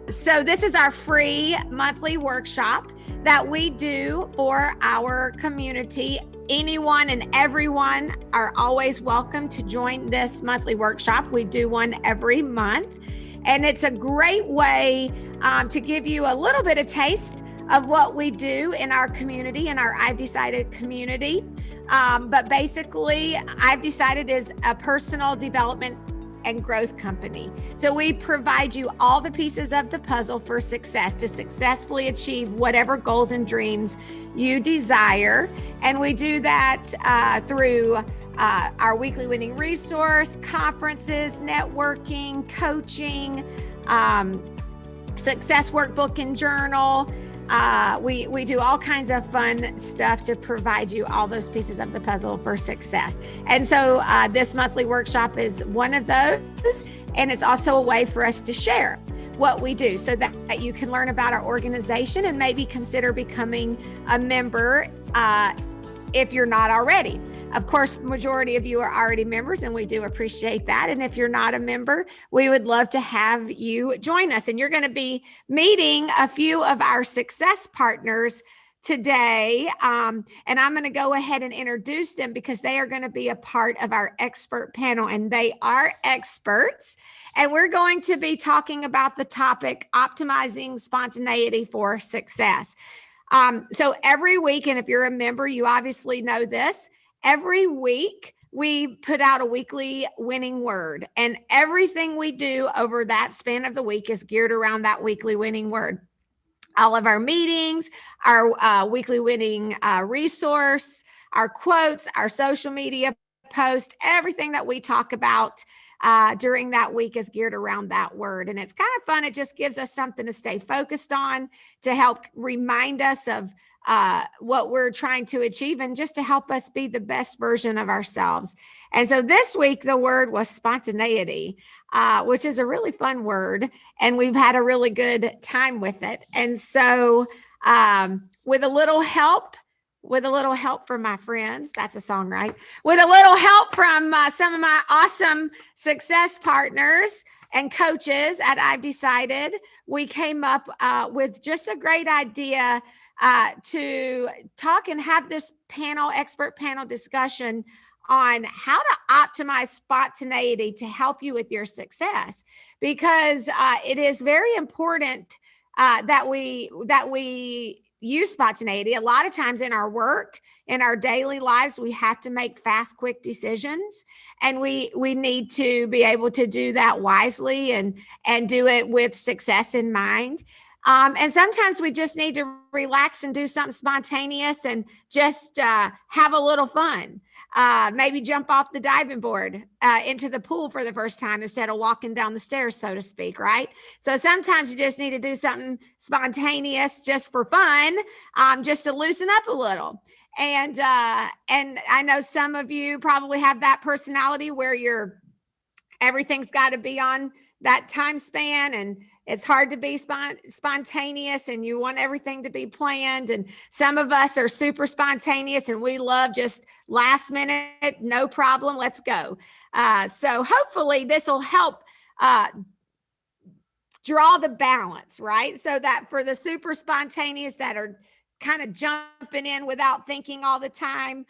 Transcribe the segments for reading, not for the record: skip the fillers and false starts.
So this is our free monthly workshop that we do for our community. Anyone and everyone are always welcome to join this monthly workshop. We do one every month, and it's a great way to give you a little bit of taste of what we do in our community, in our I've Decided community. But basically, I've Decided is a personal development and growth company. So we provide you all the pieces of the puzzle for success, to successfully achieve whatever goals and dreams you desire. And we do that through our weekly winning resource, conferences, networking, coaching, success workbook and journal. We do all kinds of fun stuff to provide you all those pieces of the puzzle for success. And so this monthly workshop is one of those, and it's also a way for us to share what we do so that you can learn about our organization and maybe consider becoming a member if you're not already. Of course, majority of you are already members, and we do appreciate that. And if you're not a member, we would love to have you join us. And you're going to be meeting a few of our success partners today. And I'm going to go ahead and introduce them because they are going to be a part of our expert panel, and they are experts. And we're going to be talking about the topic, optimizing spontaneity for success. So every week, and if you're a member, you obviously know this, every week we put out a weekly winning word, and everything we do over that span of the week is geared around that weekly winning word. All of our meetings, our weekly winning resource, our quotes, our social media post, everything that we talk about during that week is geared around that word. And it's kind of fun. It just gives us something to stay focused on, to help remind us of what we're trying to achieve, and just to help us be the best version of ourselves. And so this week, the word was spontaneity, which is a really fun word. And we've had a really good time with it. And so with a little help from my friends, that's a song, right? With a little help from some of my awesome success partners and coaches at I've Decided, we came up with just a great idea to talk and have this expert panel discussion on how to optimize spontaneity to help you with your success, because it is very important that we use spontaneity. A lot of times in our work, in our daily lives, we have to make fast, quick decisions, and we need to be able to do that wisely and do it with success in mind. And sometimes we just need to relax and do something spontaneous and just have a little fun. Maybe jump off the diving board into the pool for the first time instead of walking down the stairs, so to speak, right? So sometimes you just need to do something spontaneous just for fun, just to loosen up a little. And I know some of you probably have that personality where everything's got to be on that time span, and it's hard to be spontaneous, and you want everything to be planned. And some of us are super spontaneous, and we love just last minute, no problem, let's go. So hopefully this will help draw the balance, right? So that for the super spontaneous that are kind of jumping in without thinking all the time,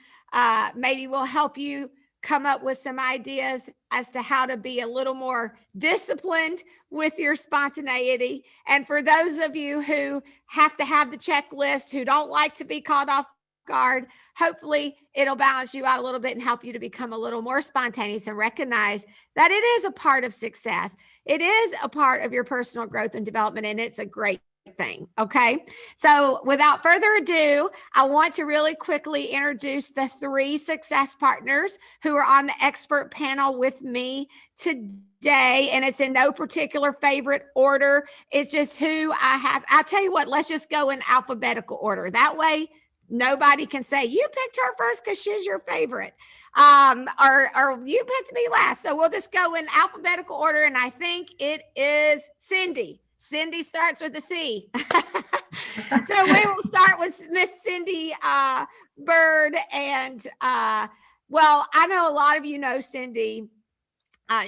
maybe we'll help you come up with some ideas as to how to be a little more disciplined with your spontaneity. And for those of you who have to have the checklist, who don't like to be caught off guard, hopefully it'll balance you out a little bit and help you to become a little more spontaneous and recognize that it is a part of success. It is a part of your personal growth and development, and it's a great thing. Okay. So without further ado, I want to really quickly introduce the 3 success partners who are on the expert panel with me today. And it's in no particular favorite order. It's just who I have. I'll tell you what, let's just go in alphabetical order. That way, nobody can say you picked her first because she's your favorite, or you picked me last. So we'll just go in alphabetical order. And I think it is Cindy. Cindy starts with a C. So we will start with Miss Cindy Bird. And well, I know a lot of you know Cindy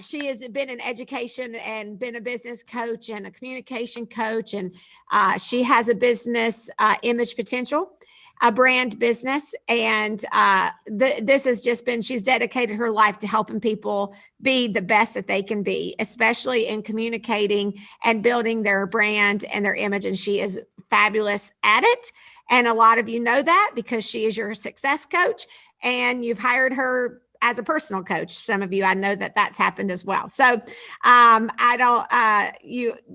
She has been in education and been a business coach and a communication coach. And she has a business, Image Potential, a brand business. And this has just been, she's dedicated her life to helping people be the best that they can be, especially in communicating and building their brand and their image. And she is fabulous at it. And a lot of you know that because she is your success coach and you've hired her as a personal coach. Some of you, I know that that's happened as well. So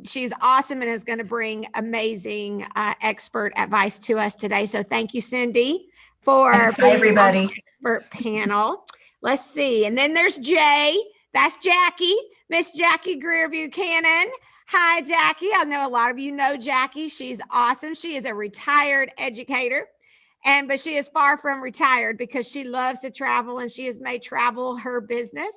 she's awesome and is going to bring amazing expert advice to us today. So thank you, Cindy, for being everybody on the expert panel. Let's see. And then there's Jay. That's Jackie, Miss Jackie Greer Buchanan. Hi, Jackie. I know a lot of you know Jackie. She's awesome. She is a retired educator. But she is far from retired because she loves to travel and she has made travel her business.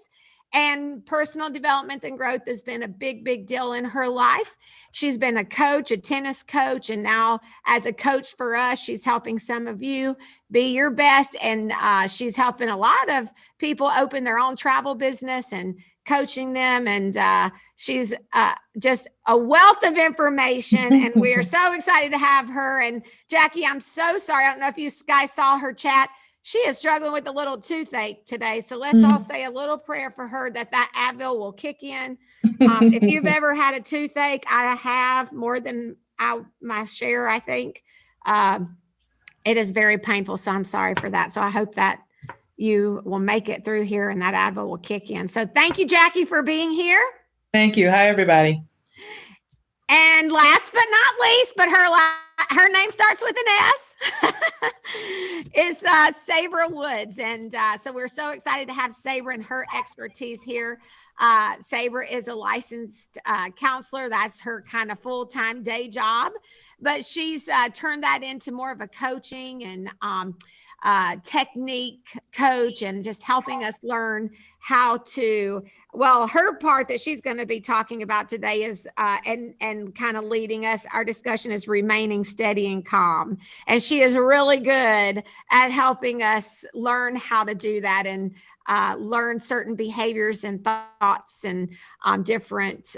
And personal development and growth has been a big, big deal in her life. She's been a coach, a tennis coach, and now as a coach for us, she's helping some of you be your best. And she's helping a lot of people open their own travel business and coaching them. And she's just a wealth of information. And we are so excited to have her. And Jackie, I'm so sorry. I don't know if you guys saw her chat. She is struggling with a little toothache today. So let's all say a little prayer for her that Advil will kick in. If you've ever had a toothache, I have more than my share, I think. It is very painful. So I'm sorry for that. So I hope that you will make it through here and that Advil will kick in. So thank you, Jackie, for being here. Thank you. Hi, everybody. And last but not least, but her name starts with an S, is Sabra Woods. And so we're so excited to have Sabra and her expertise here. Sabra is a licensed counselor. That's her kind of full-time day job, but she's turned that into more of a coaching and technique coach and just helping us learn how to, well, her part that she's going to be talking about today is, and kind of leading us, our discussion is remaining steady and calm. And she is really good at helping us learn how to do that and learn certain behaviors and thoughts and different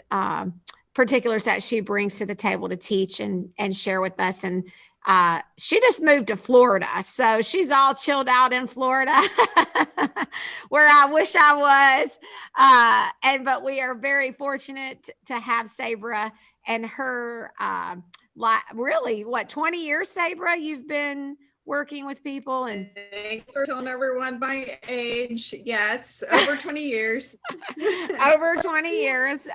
particulars that she brings to the table to teach and share with us. And she just moved to Florida. So she's all chilled out in Florida where I wish I was. But we are very fortunate to have Sabra and her, really, 20 years, Sabra, you've been working with people? And thanks for telling everyone my age. Yes, over 20 years. Over 20 years.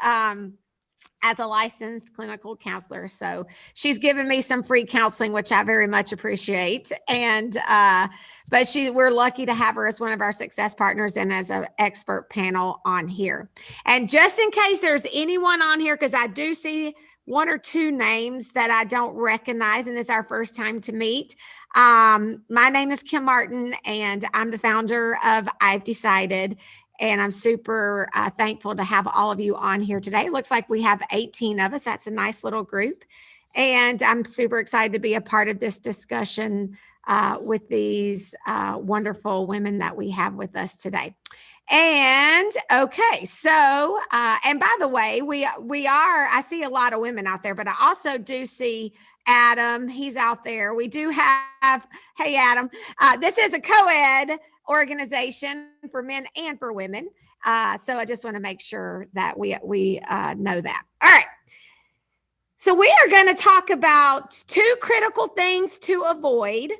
As a licensed clinical counselor. So she's given me some free counseling, which I very much appreciate. And, but we're lucky to have her as one of our success partners and as an expert panel on here. And just in case there's anyone on here, because I do see one or two names that I don't recognize, and it's our first time to meet. My name is Kim Martin, and I'm the founder of I've Decided. And I'm super thankful to have all of you on here today. It looks like we have 18 of us. That's a nice little group. And I'm super excited to be a part of this discussion with these wonderful women that we have with us today. And okay, so, and by the way, I see a lot of women out there, but I also do see Adam. He's out there. We do have, hey, Adam, this is a co-ed organization for men and for women. So I just want to make sure that we know that. All right. So we are going to talk about 2 critical things to avoid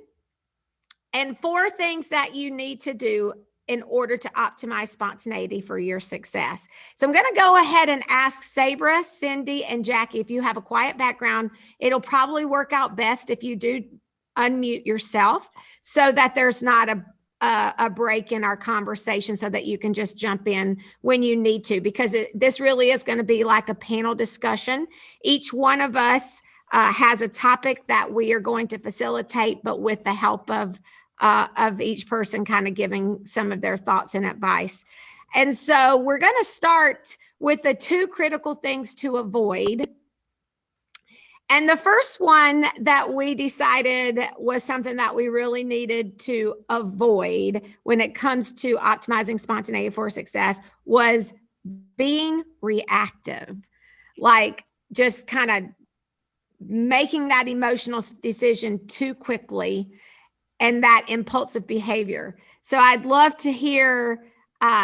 and 4 things that you need to do in order to optimize spontaneity for your success. So I'm going to go ahead and ask Sabra, Cindy, and Jackie, if you have a quiet background, it'll probably work out best if you do unmute yourself so that there's not a break in our conversation so that you can just jump in when you need to, because this really is going to be like a panel discussion. Each one of us has a topic that we are going to facilitate, but with the help of each person kind of giving some of their thoughts and advice. And so we're going to start with the 2 critical things to avoid. And the first one that we decided was something that we really needed to avoid when it comes to optimizing spontaneity for success was being reactive, like just kind of making that emotional decision too quickly and that impulsive behavior. So I'd love to hear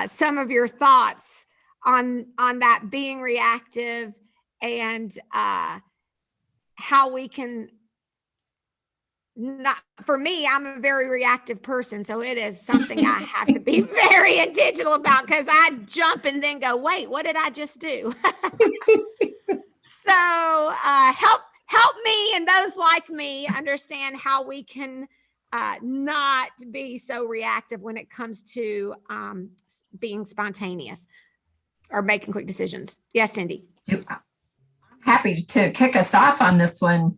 some of your thoughts on that being reactive and how we can not. For me, I'm a very reactive person, so it is something I have to be very intentional about, because I jump and then go, wait, what did I just do? So help me and those like me understand how we can not be so reactive when it comes to being spontaneous or making quick decisions. Yes, Cindy. I'm happy to kick us off on this one.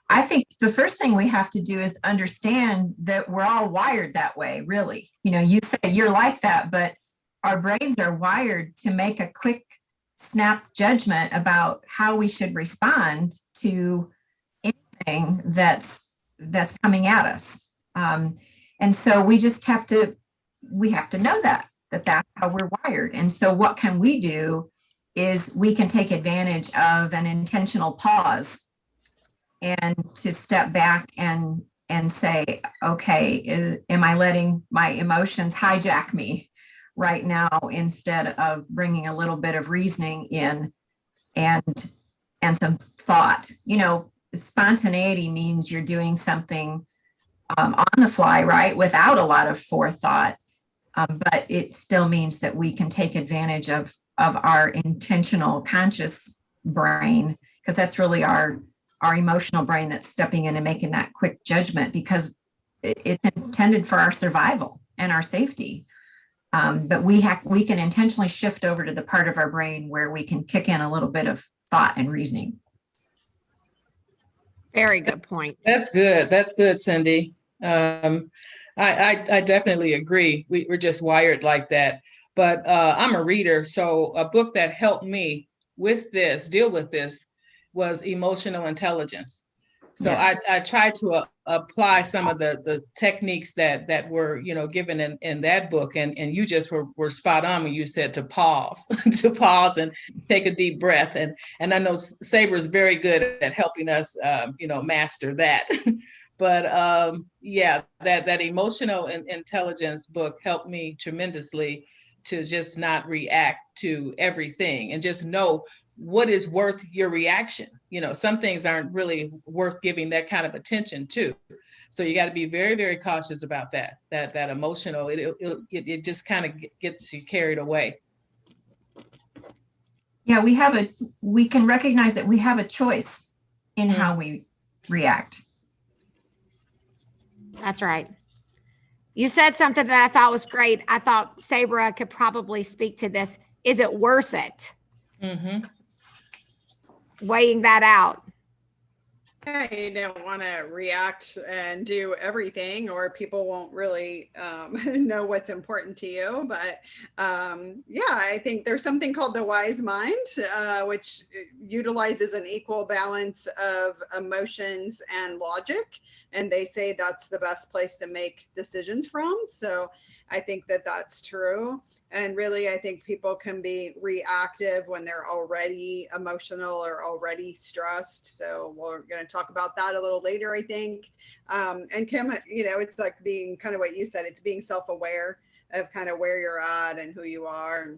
I think the first thing we have to do is understand that we're all wired that way, really. You know, you say you're like that, but our brains are wired to make a quick snap judgment about how we should respond to anything that's coming at us. And so we just have to know that's how we're wired. And so what can we do is we can take advantage of an intentional pause and to step back and say, okay, am I letting my emotions hijack me right now, instead of bringing a little bit of reasoning in and some thought? You know, spontaneity means you're doing something on the fly, right, without a lot of forethought. But it still means that we can take advantage of our intentional conscious brain, because that's really our emotional brain that's stepping in and making that quick judgment, because it's intended for our survival and our safety. But we can intentionally shift over to the part of our brain where we can kick in a little bit of thought and reasoning. Very good point. That's good. That's good, Cindy. I definitely agree. We're just wired like that. But I'm a reader, so a book that helped me deal with this, was Emotional Intelligence. So yeah. I tried to apply some of the techniques that were, given in that book, and you just were spot on when you said to pause, and take a deep breath, and I know Sabra's very good at helping us, master that. But that Emotional Intelligence book helped me tremendously to just not react to everything and just know what is worth your reaction. Some things aren't really worth giving that kind of attention to. So you got to be very, very cautious about that emotional, it just kind of gets you carried away. Yeah, we can recognize that we have a choice in how we react. That's right. You said something that I thought was great. I thought Sabra could probably speak to this. Is it worth it? Mm-hmm. Weighing that out. Yeah, you don't want to react and do everything, or people won't really know what's important to you. But I think there's something called the wise mind, which utilizes an equal balance of emotions and logic. And they say that's the best place to make decisions from. So I think that that's true. And really, I think people can be reactive when they're already emotional or already stressed. So we're going to talk about that a little later, I think. And Kim, it's like being kind of what you said, it's being self-aware of kind of where you're at and who you are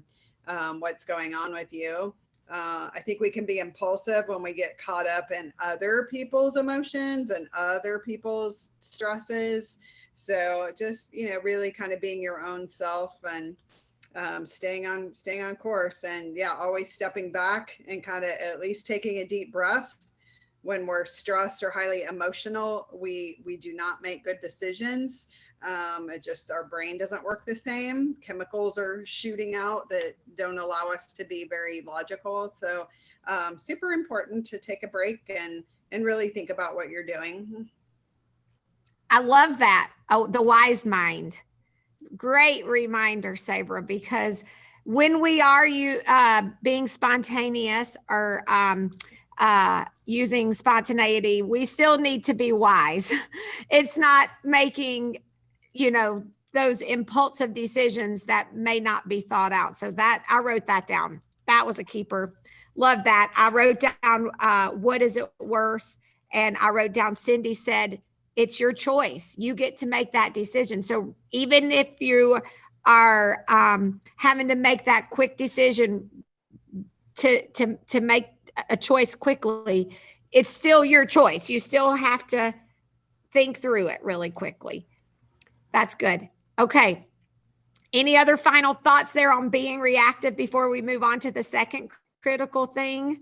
and what's going on with you. I think we can be impulsive when we get caught up in other people's emotions and other people's stresses. So just, really kind of being your own self and staying on course, and always stepping back and kind of at least taking a deep breath. When we're stressed or highly emotional, we do not make good decisions. Our brain doesn't work the same. Chemicals are shooting out that don't allow us to be very logical. So super important to take a break and really think about what you're doing. I love that. Oh, the wise mind. Great reminder, Sabra, because when we are being spontaneous or using spontaneity, we still need to be wise. It's not making, those impulsive decisions that may not be thought out. So that I wrote that down. That was a keeper. Love that. I wrote down what is it worth? And I wrote down Cindy said, it's your choice. You get to make that decision. So even if you are having to make that quick decision to make a choice quickly, it's still your choice. You still have to think through it really quickly. That's good. Okay. Any other final thoughts there on being reactive before we move on to the second critical thing?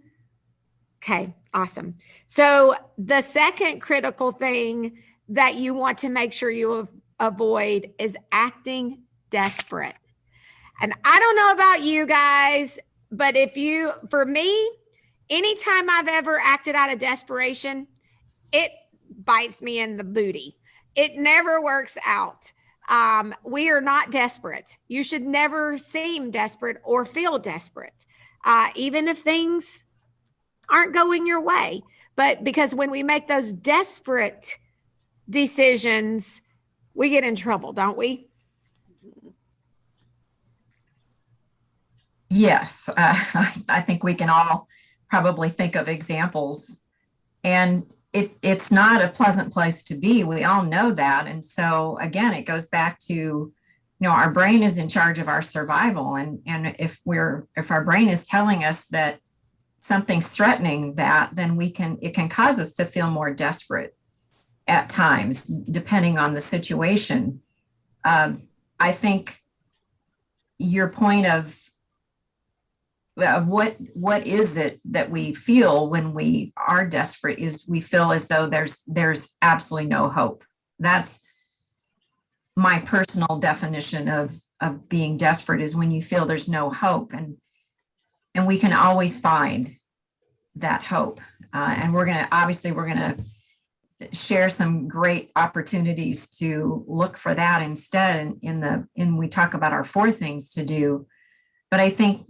Okay, awesome. So the second critical thing that you want to make sure you avoid is acting desperate. And I don't know about you guys, but for me, anytime I've ever acted out of desperation, it bites me in the booty. It never works out. We are not desperate. You should never seem desperate or feel desperate, even if things aren't going your way. But because when we make those desperate decisions, we get in trouble, don't we? Yes, I think we can all probably think of examples, and it's not a pleasant place to be. We all know that. And so again, it goes back to, our brain is in charge of our survival. And if our brain is telling us that something's threatening that, then it can cause us to feel more desperate at times, depending on the situation. I think your point of what is it that we feel when we are desperate is we feel as though there's absolutely no hope. That's my personal definition of being desperate, is when you feel there's no hope, and we can always find that hope. And we're going to share some great opportunities to look for that instead. And we talk about our 4 things to do, but I think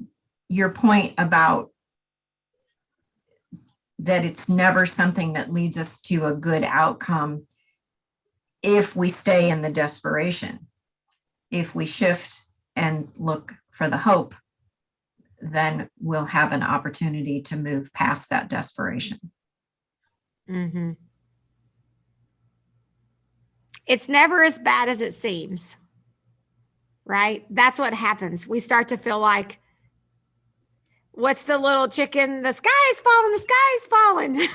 your point about that it's never something that leads us to a good outcome if we stay in the desperation. If we shift and look for the hope, then we'll have an opportunity to move past that desperation. Mm-hmm. It's never as bad as it seems, right? That's what happens. We start to feel like, what's the little chicken? The sky is falling, the sky is falling.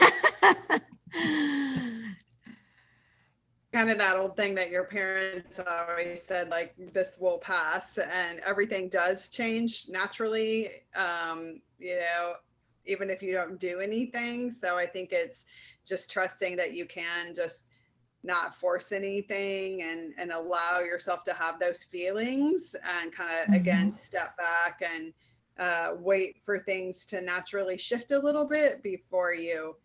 Kind of that old thing that your parents always said, like, this will pass, and everything does change naturally, even if you don't do anything. So I think it's just trusting that you can just not force anything and allow yourself to have those feelings, and kind of, again, step back and wait for things to naturally shift a little bit before you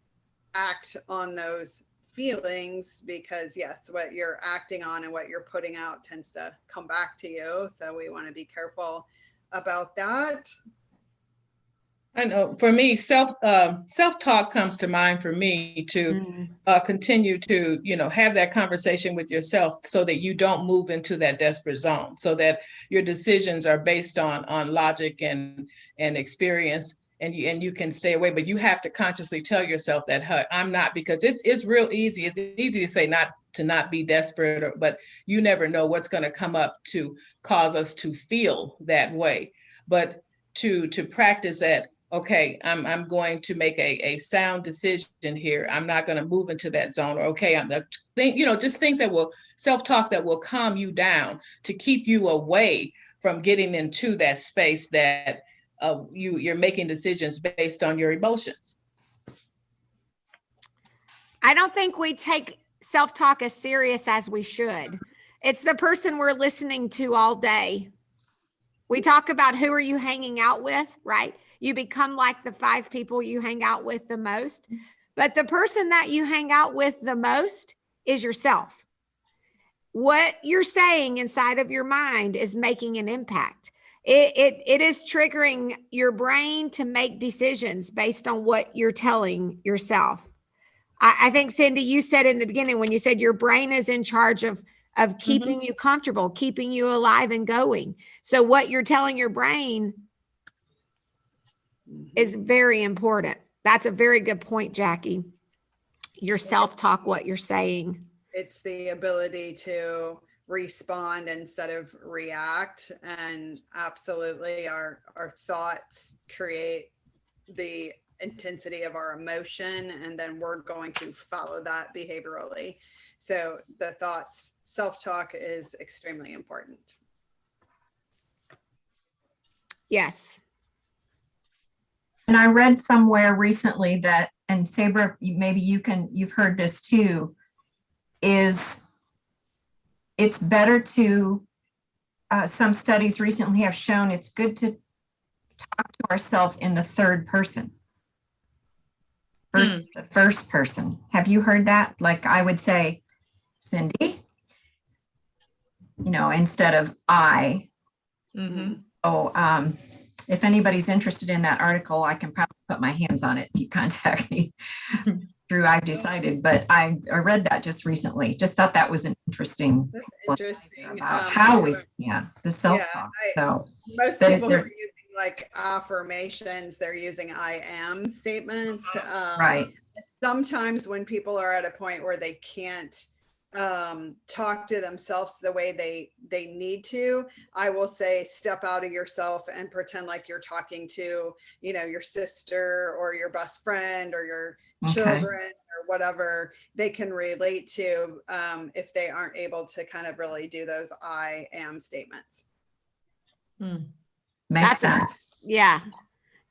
act on those feelings, because yes, what you're acting on and what you're putting out tends to come back to you. So we want to be careful about that. I know for me, self-talk comes to mind for me to continue to, have that conversation with yourself so that you don't move into that desperate zone, so that your decisions are based on logic and experience, and you can stay away. But you have to consciously tell yourself that, hey, I'm not, because it's real easy. It's easy to say not be desperate, but you never know what's going to come up to cause us to feel that way. But to practice that, okay, I'm going to make a sound decision here. I'm not going to move into that zone. Or, okay, just things that will self-talk that will calm you down to keep you away from getting into that space that you're making decisions based on your emotions. I don't think we take self-talk as serious as we should. It's the person we're listening to all day. We talk about who are you hanging out with, right? You become like the 5 people you hang out with the most. But the person that you hang out with the most is yourself. What you're saying inside of your mind is making an impact. It is triggering your brain to make decisions based on what you're telling yourself. I think, Cindy, you said in the beginning when you said your brain is in charge of of keeping you comfortable, keeping you alive and going. So what you're telling your brain is very important. That's a very good point, Jackie. Your self-talk, what you're saying. It's the ability to respond instead of react. And absolutely our thoughts create the intensity of our emotion, and then we're going to follow that behaviorally. So the thoughts, self-talk is extremely important. Yes. And I read somewhere recently that, and Sabra, maybe you've heard this too, is it's better to, some studies recently have shown it's good to talk to ourselves in the third person versus the first person. Have you heard that? Like I would say, Cindy, instead of I. So if anybody's interested in that article, I can probably put my hands on it if you contact me through I've Decided. But I read that just recently. Just thought that was an interesting. That's interesting. About how we, the self-talk. So most people who are using like affirmations, they're using I am statements. Right. Sometimes when people are at a point where they can't talk to themselves the way they need to, I will say step out of yourself and pretend like you're talking to your sister or your best friend or your children or whatever they can relate to, if they aren't able to kind of really do those I am statements. Makes sense. Yeah.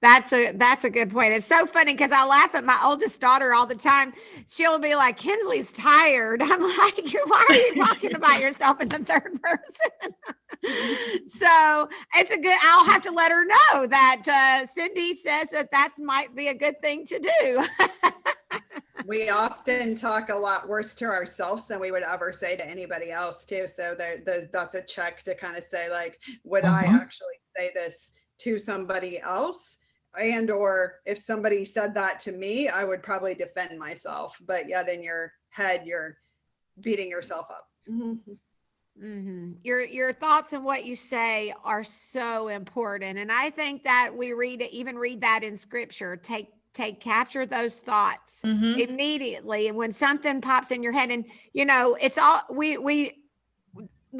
That's a good point. It's so funny because I laugh at my oldest daughter all the time. She'll be like, Kinsley's tired. I'm like, why are you talking about yourself in the third person? So I'll have to let her know that Cindy says that might be a good thing to do. We often talk a lot worse to ourselves than we would ever say to anybody else too. So that's a check to kind of say like, would I actually say this to somebody else? And or if somebody said that to me, I would probably defend myself, but yet in your head, you're beating yourself up. Your thoughts and what you say are so important. And I think that we even read that in scripture, capture those thoughts immediately. And when something pops in your head, and it's all,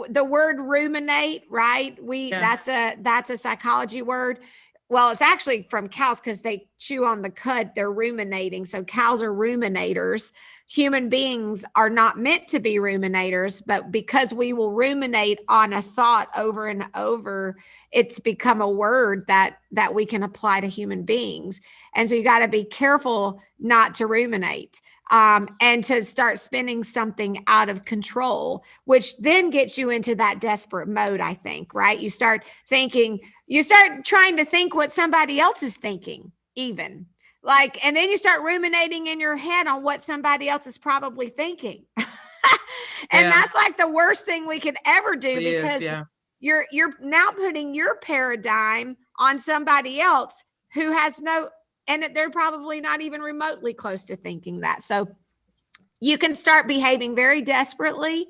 the word ruminate, right? That's a psychology word. Well, it's actually from cows because they chew on the cud. They're ruminating. So cows are ruminators. Human beings are not meant to be ruminators, but because we will ruminate on a thought over and over, it's become a word that we can apply to human beings. And so you got to be careful not to ruminate. And to start spinning something out of control, which then gets you into that desperate mode, I think, right? You start trying to think what somebody else is thinking, even like, and then you start ruminating in your head on what somebody else is probably thinking. And that's like the worst thing we could ever do, because you're now putting your paradigm on somebody else who has and they're probably not even remotely close to thinking that. So you can start behaving very desperately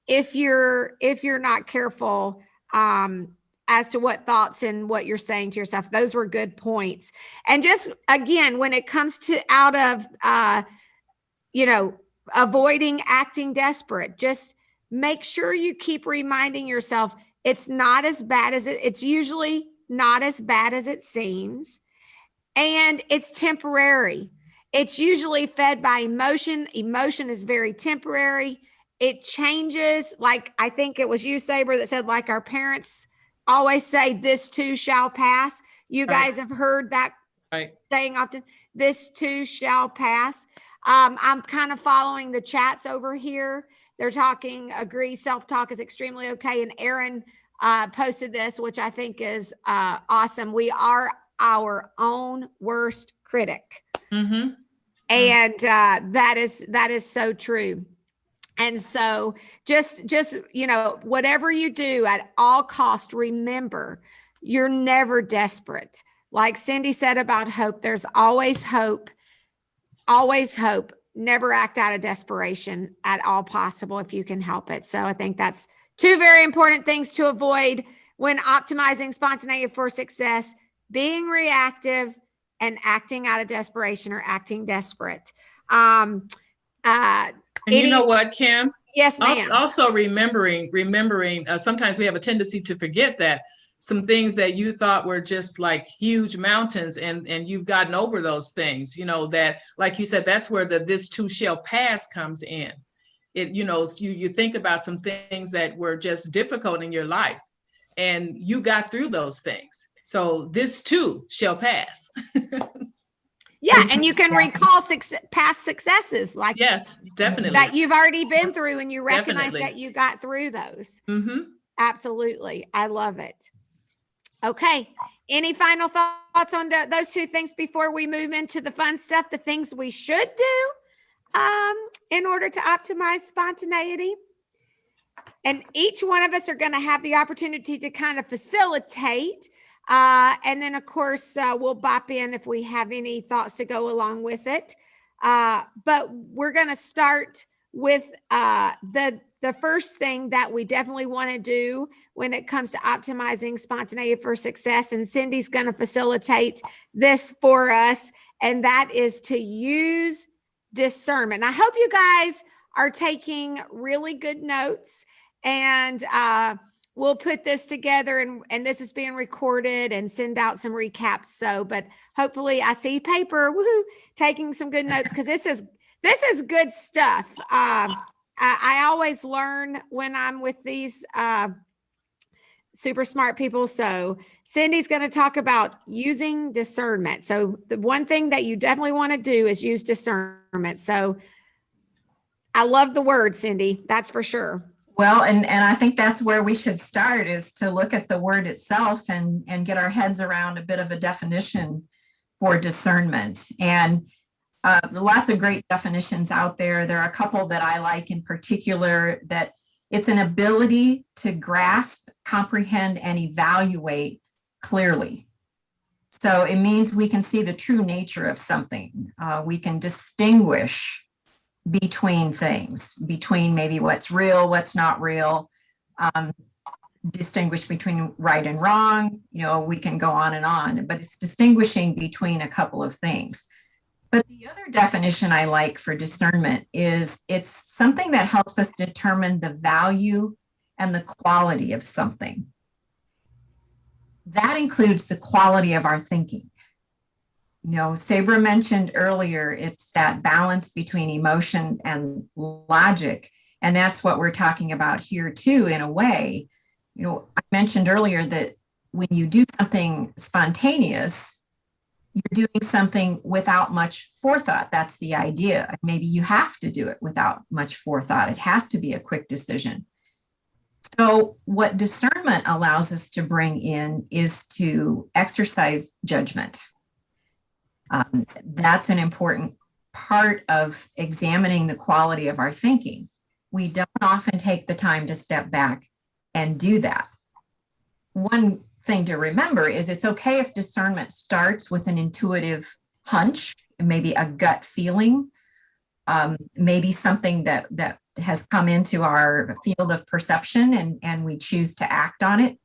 if you're not careful as to what thoughts and what you're saying to yourself. Those were good points. And just again, when it comes to out of avoiding acting desperate, just make sure you keep reminding yourself it's not as bad as it's usually not as bad as it seems. And it's temporary. It's usually fed by emotion. Emotion is very temporary. It changes. Like, I think it was you, Saber, that said, like, our parents always say, this too shall pass. You guys have heard that saying often, this too shall pass. I'm kind of following the chats over here. They're talking, agree, self-talk is extremely okay. And Aaron posted this, which I think is awesome. We are our own worst critic. And that is so true. And so just whatever you do at all cost, remember, you're never desperate. Like Cindy said about hope, there's always hope, always hope. never act out of desperation at all possible if you can help it. So I think that's two very important things to avoid when optimizing spontaneity for success: being reactive and acting out of desperation or acting desperate. And you know what, Kim? Yes, ma'am. Also remembering, sometimes we have a tendency to forget that some things that you thought were just like huge mountains, and you've gotten over those things, that, like you said, that's where this too shall pass comes in. You think about some things that were just difficult in your life, and you got through those things. So this too shall pass. Yeah, and you can recall past successes, like, yes, definitely, that you've already been through, and you recognize definitely that you got through those. Mm-hmm. Absolutely. I love it. Okay. Any final thoughts on those two things before we move into the fun stuff, the things we should do in order to optimize spontaneity? And each one of us are going to have the opportunity to kind of facilitate. And then, of course, we'll bop in if we have any thoughts to go along with it. But we're going to start with the first thing that we definitely want to do when it comes to optimizing spontaneity for success. And Cindy's going to facilitate this for us. And that is to use discernment. I hope you guys are taking really good notes, and we'll put this together, and this is being recorded and send out some recaps. So, but hopefully I see paper, woohoo, taking some good notes, because this is good stuff. I always learn when I'm with these super smart people. So Cindy's going to talk about using discernment. So the one thing that you definitely want to do is use discernment. So I love the word, Cindy. That's for sure. Well, and I think that's where we should start, is to look at the word itself and get our heads around a bit of a definition for discernment. And lots of great definitions out there. There are a couple that I like in particular, that it's an ability to grasp, comprehend, and evaluate clearly. So it means we can see the true nature of something. We can distinguish between things, between maybe what's real, what's not real, distinguish between right and wrong. We can go on, but it's distinguishing between a couple of things. But the other definition I like for discernment is it's something that helps us determine the value and the quality of something. That includes the quality of our thinking. Sabra mentioned earlier, it's that balance between emotion and logic. And that's what we're talking about here too, in a way. I mentioned earlier that when you do something spontaneous, you're doing something without much forethought. That's the idea. Maybe you have to do it without much forethought. It has to be a quick decision. So what discernment allows us to bring in is to exercise judgment. That's an important part of examining the quality of our thinking. We don't often take the time to step back and do that. One thing to remember is it's okay if discernment starts with an intuitive hunch, maybe a gut feeling, maybe something that has come into our field of perception, and we choose to act on it.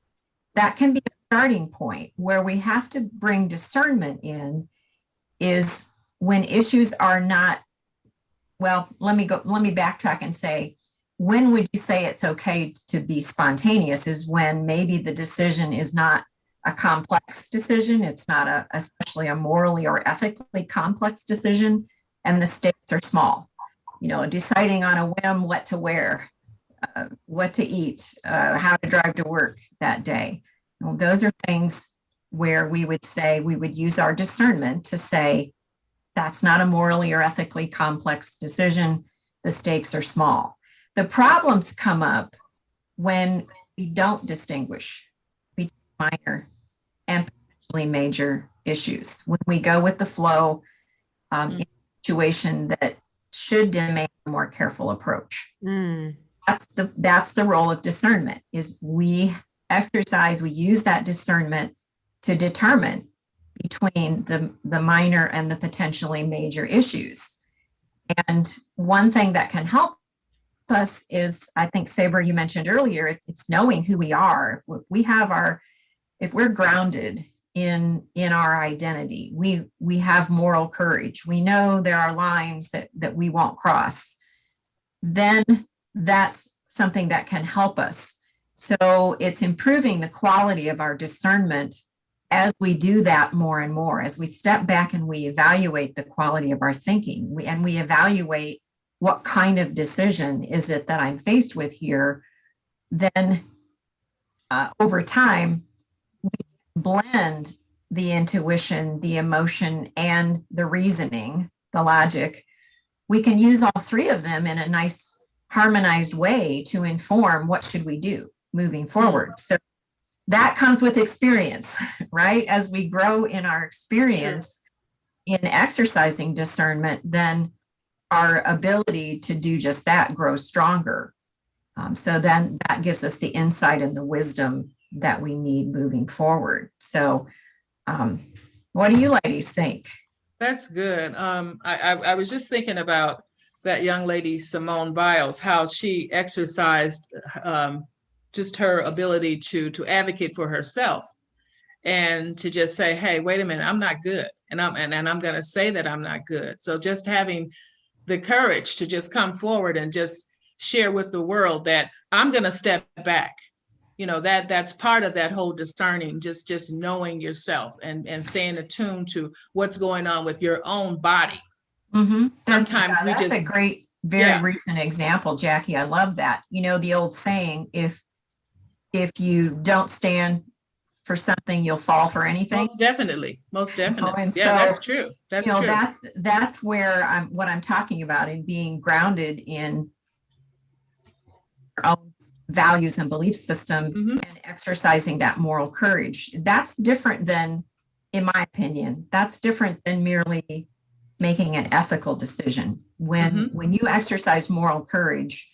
That can be a starting point. Where we have to bring discernment in is when issues are not, well, let me backtrack and say, when would you say it's okay to be spontaneous is when maybe the decision is not a complex decision. It's not especially a morally or ethically complex decision, and the stakes are small. Deciding on a whim what to wear, what to eat, how to drive to work that day. Those are things where we would use our discernment to say, that's not a morally or ethically complex decision. The stakes are small. The problems come up when we don't distinguish between minor and potentially major issues. When we go with the flow in a situation that should demand a more careful approach. That's the role of discernment, is we use that discernment to determine between the minor and the potentially major issues. And one thing that can help us is, I think, Saber, you mentioned earlier, it's knowing who we are. If we're grounded in our identity, we have moral courage. We know there are lines that we won't cross. Then that's something that can help us. So it's improving the quality of our discernment as we do that more and more, as we step back and we evaluate the quality of our thinking, we evaluate what kind of decision is it that I'm faced with here. Then over time, we blend the intuition, the emotion, and the reasoning, the logic. We can use all three of them in a nice harmonized way to inform what should we do moving forward. So that comes with experience, right? As we grow in our experience in exercising discernment, then our ability to do just that grows stronger. So then that gives us the insight and the wisdom that we need moving forward. So what do you ladies think? That's good. I was just thinking about that young lady, Simone Biles, how she exercised just her ability to advocate for herself and to just say, hey, wait a minute, I'm not good. And I'm going to say that I'm not good. So just having the courage to just come forward and just share with the world that I'm going to step back. That's part of that whole discerning, just knowing yourself and staying attuned to what's going on with your own body. Mm-hmm. That's a great, very recent example, Jackie. I love that. The old saying, if you don't stand for something, you'll fall for anything. Most definitely. And yeah, so, that's true. That's true. That's where what I'm talking about, in being grounded in our own values and belief system, and exercising that moral courage. That's different than, in my opinion, that's different than merely making an ethical decision. When you exercise moral courage,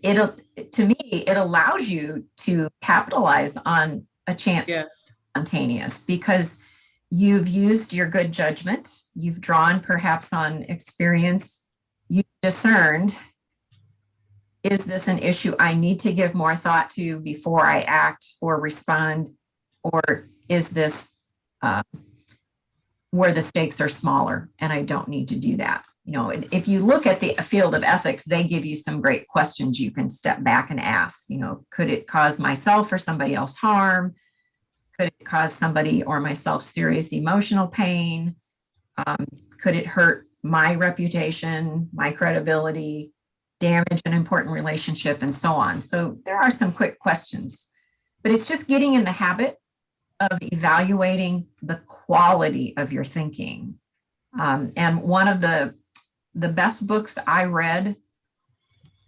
it allows you to capitalize on a chance spontaneous, because you've used your good judgment, you've drawn perhaps on experience, you've discerned, is this an issue I need to give more thought to before I act or respond? Or is this where the stakes are smaller and I don't need to do that? If you look at the field of ethics, they give you some great questions you can step back and ask. Could it cause myself or somebody else harm? Could it cause somebody or myself serious emotional pain? Could it hurt my reputation, my credibility, damage an important relationship, and so on? So there are some quick questions, but it's just getting in the habit of evaluating the quality of your thinking. And one of the best books I read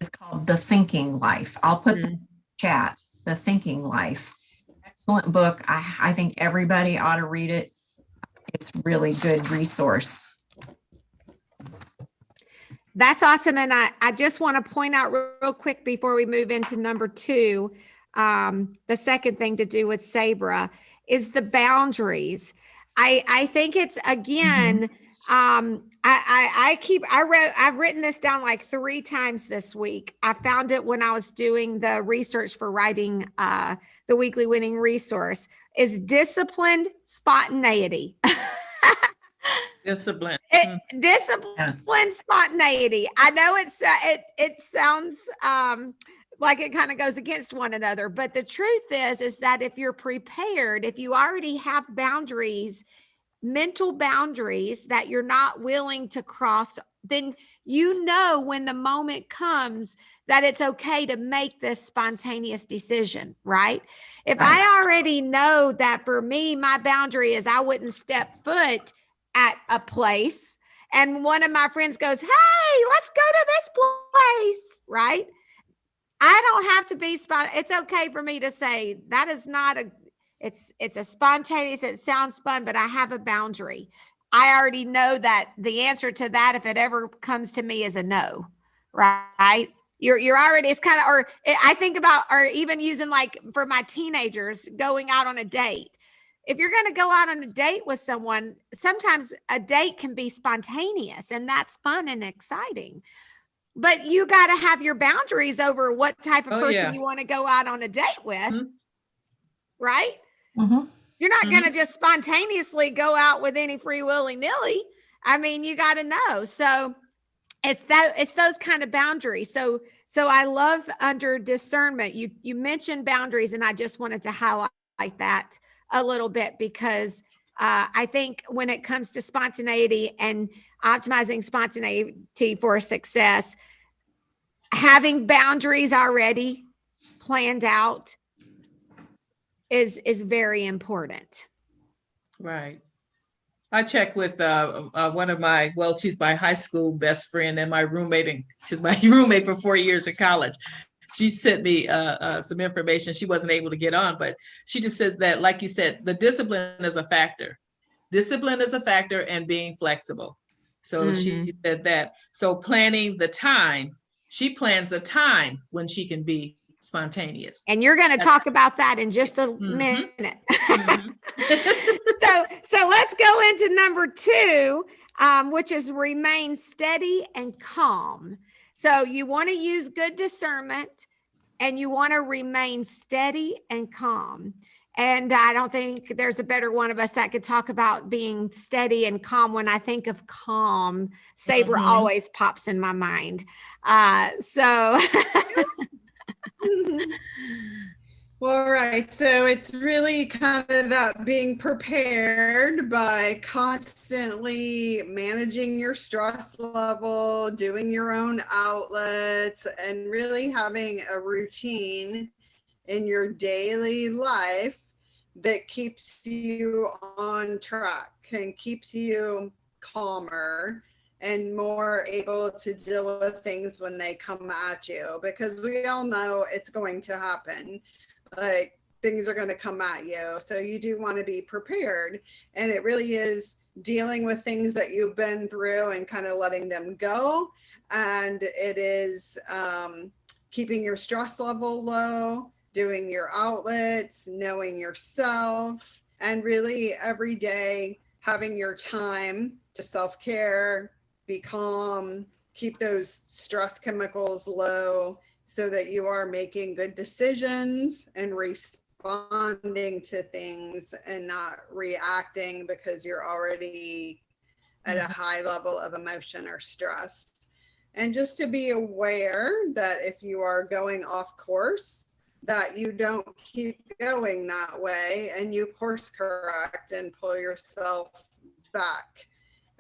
is called The Thinking Life. I'll put the chat, The Thinking Life. Excellent book. I think everybody ought to read it. It's really good resource. That's awesome. And I just want to point out real quick before we move into number 2, the second thing to do with Sabra is the boundaries. I think it's, again, I've written this down like 3 times this week. I found it when I was doing the research for writing the weekly winning resource, is disciplined spontaneity. Discipline. Discipline, spontaneity. I know it sounds like it kind of goes against one another, but the truth is that if you're prepared, if you already have boundaries, mental boundaries that you're not willing to cross, then when the moment comes that it's okay to make this spontaneous decision, right? If I already know that for me, my boundary is I wouldn't step foot at a place, and one of my friends goes, hey, let's go to this place, right? I don't have to be it's okay for me to say that is not it's a spontaneous, it sounds fun, but I have a boundary. I already know that the answer to that, if it ever comes to me, is a no, right? You're already, it's kind of, or I think about, or even using like for my teenagers going out on a date. if you're going to go out on a date with someone, sometimes a date can be spontaneous and that's fun and exciting. But you got to have your boundaries over what type of person you want to go out on a date with, right? Mm-hmm. You're not going to just spontaneously go out with any free willy-nilly. I mean, you got to know. So it's those kind of boundaries. So I love under discernment, you mentioned boundaries, and I just wanted to highlight that a little bit because I think when it comes to spontaneity and optimizing spontaneity for success, having boundaries already planned out is very important. Right. I check with one of my, well, she's my high school best friend and my roommate, and she's my roommate for 4 years in college. She sent me some information. She wasn't able to get on, but she just says that, like you said, the discipline is a factor. Discipline is a factor, and being flexible. So she said that. So planning the time, she plans the time when she can be spontaneous. And you're going to talk about that in just a minute. So let's go into number 2, which is remain steady and calm. So you want to use good discernment and you want to remain steady and calm. And I don't think there's a better one of us that could talk about being steady and calm. When I think of calm, Sabre always pops in my mind. Well, right. So it's really kind of that being prepared by constantly managing your stress level, doing your own outlets, and really having a routine in your daily life that keeps you on track and keeps you calmer and more able to deal with things when they come at you, because we all know it's going to happen. Like, things are going to come at you. So you do want to be prepared. And it really is dealing with things that you've been through and kind of letting them go. And it is keeping your stress level low, doing your outlets, knowing yourself, and really every day having your time to self-care, be calm, keep those stress chemicals low, so that you are making good decisions and responding to things and not reacting because you're already at a high level of emotion or stress. And just to be aware that if you are going off course, that you don't keep going that way and you course correct and pull yourself back.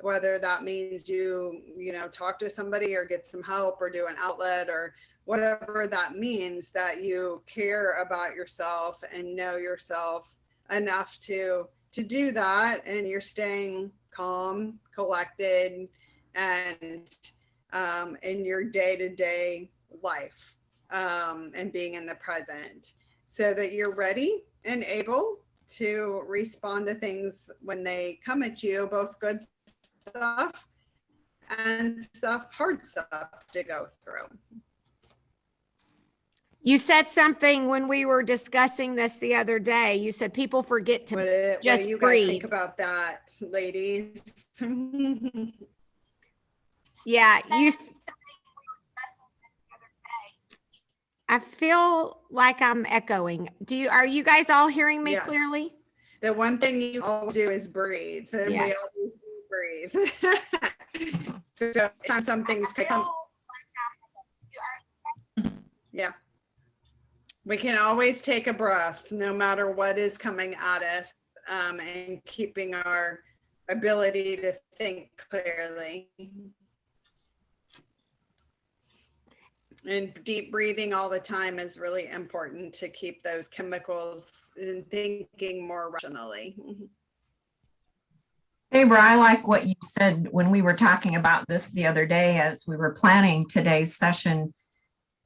Whether that means you talk to somebody or get some help or do an outlet or whatever that means, that you care about yourself and know yourself enough to do that, and you're staying calm, collected, and in your day-to-day life, and being in the present, so that you're ready and able to respond to things when they come at you, both good stuff and hard stuff to go through. You said something when we were discussing this the other day. You said people forget to what just do you breathe. guys think about that, ladies? Yeah, I feel like I'm echoing. Are you guys all hearing me Yes. clearly? The one thing you all do is breathe, and Yes. we always do breathe. So some things can come. Yeah. We can always take a breath no matter what is coming at us, and keeping our ability to think clearly. And deep breathing all the time is really important to keep those chemicals and thinking more rationally. Sabre, I like what you said when we were talking about this the other day as we were planning today's session.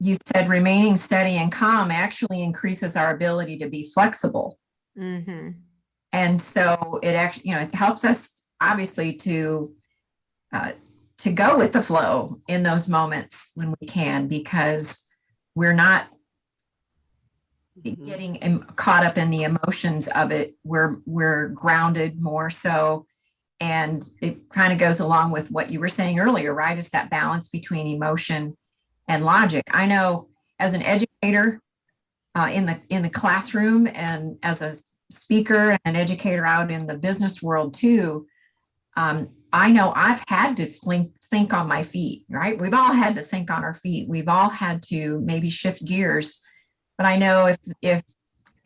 You said remaining steady and calm actually increases our ability to be flexible. Mm-hmm. And so it actually, it helps us obviously to go with the flow in those moments when we can, because we're not getting caught up in the emotions of it. We're grounded more so. And it kind of goes along with what you were saying earlier, right? It's that balance between emotion and logic. I know as an educator in the classroom and as a speaker and an educator out in the business world too, I know I've had to think on my feet, right? We've all had to think on our feet. We've all had to maybe shift gears. But I know if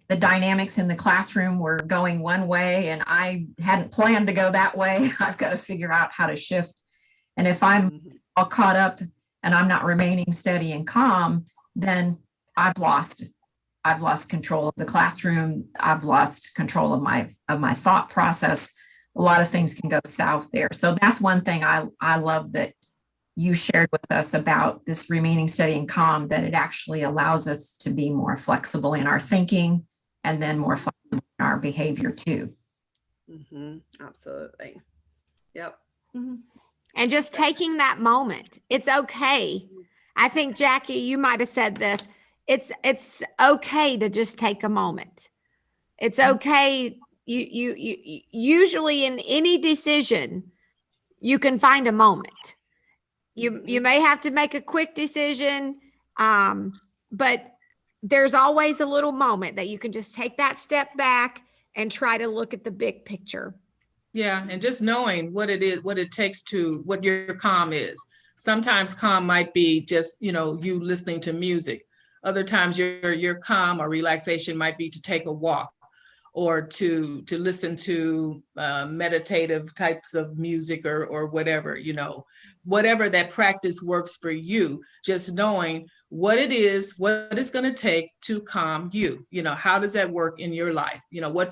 the dynamics in the classroom were going one way and I hadn't planned to go that way, I've got to figure out how to shift. And if I'm all caught up and I'm not remaining steady and calm, then I've lost control of the classroom. I've lost control of my thought process. A lot of things can go south there. So that's one thing I love that you shared with us about this remaining steady and calm, that it actually allows us to be more flexible in our thinking and then more flexible in our behavior too. Absolutely. Yep. And just taking that moment. It's okay. I think, Jackie, you might have said this. It's okay to just take a moment. It's okay. You usually in any decision, you can find a moment. You may have to make a quick decision, but there's always a little moment that you can just take that step back and try to look at the big picture. Yeah, and just knowing what it is, what it takes to, what your calm is. Sometimes calm might be just, you listening to music. Other times your calm or relaxation might be to take a walk or to listen to meditative types of music or whatever, whatever that practice works for you, just knowing what it is, what it's going to take to calm you. How does that work in your life? What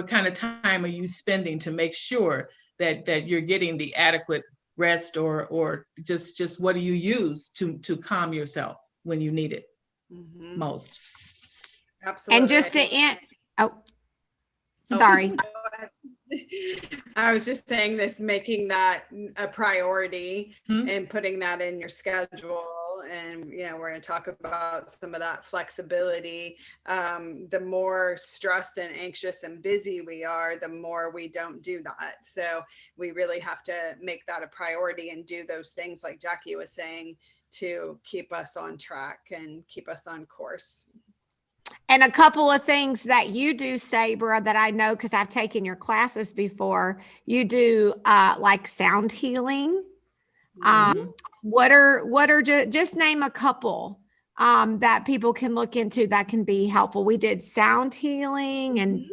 kind of time are you spending to make sure that you're getting the adequate rest or just what do you use to calm yourself when you need it most? Absolutely. And just to end, sorry. I was just saying this, making that a priority and putting that in your schedule. And, we're going to talk about some of that flexibility. The more stressed and anxious and busy we are, the more we don't do that. So we really have to make that a priority and do those things like Jackie was saying to keep us on track and keep us on course. And a couple of things that you do, Sabra, that I know because I've taken your classes before. You do like sound healing. What are just name a couple that people can look into that can be helpful. We did sound healing, and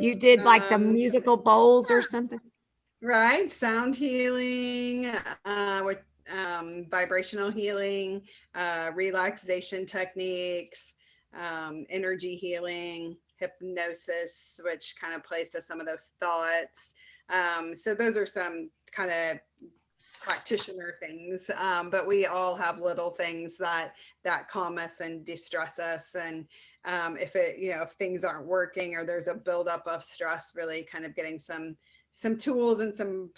you did like the musical bowls or something. Right, sound healing, with vibrational healing, relaxation techniques. Energy healing, hypnosis, which kind of plays to some of those thoughts. So those are some kind of practitioner things, but we all have little things that calm us and distress us. And if things aren't working or there's a buildup of stress, really kind of getting some tools and some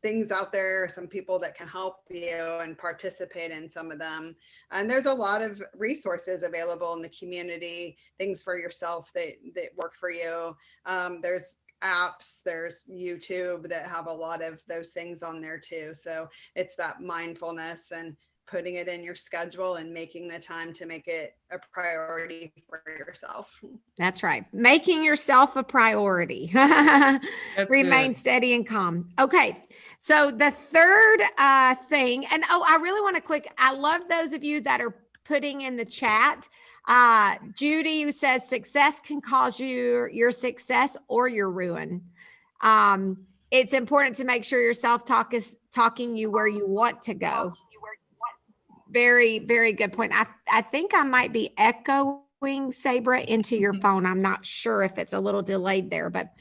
things out there, some people that can help you and participate in some of them. And there's a lot of resources available in the community, things for yourself that work for you. There's apps, there's YouTube that have a lot of those things on there too. So it's that mindfulness and putting it in your schedule and making the time to make it a priority for yourself. That's right. Making yourself a priority. Remain steady and calm. Okay. So the third thing, and I really want to I love those of you that are putting in the chat. Judy says success can cause you your success or your ruin. It's important to make sure your self-talk is talking you where you want to go. Very, very good point. I think I might be echoing, Sabra, into your phone. I'm not sure if it's a little delayed there, but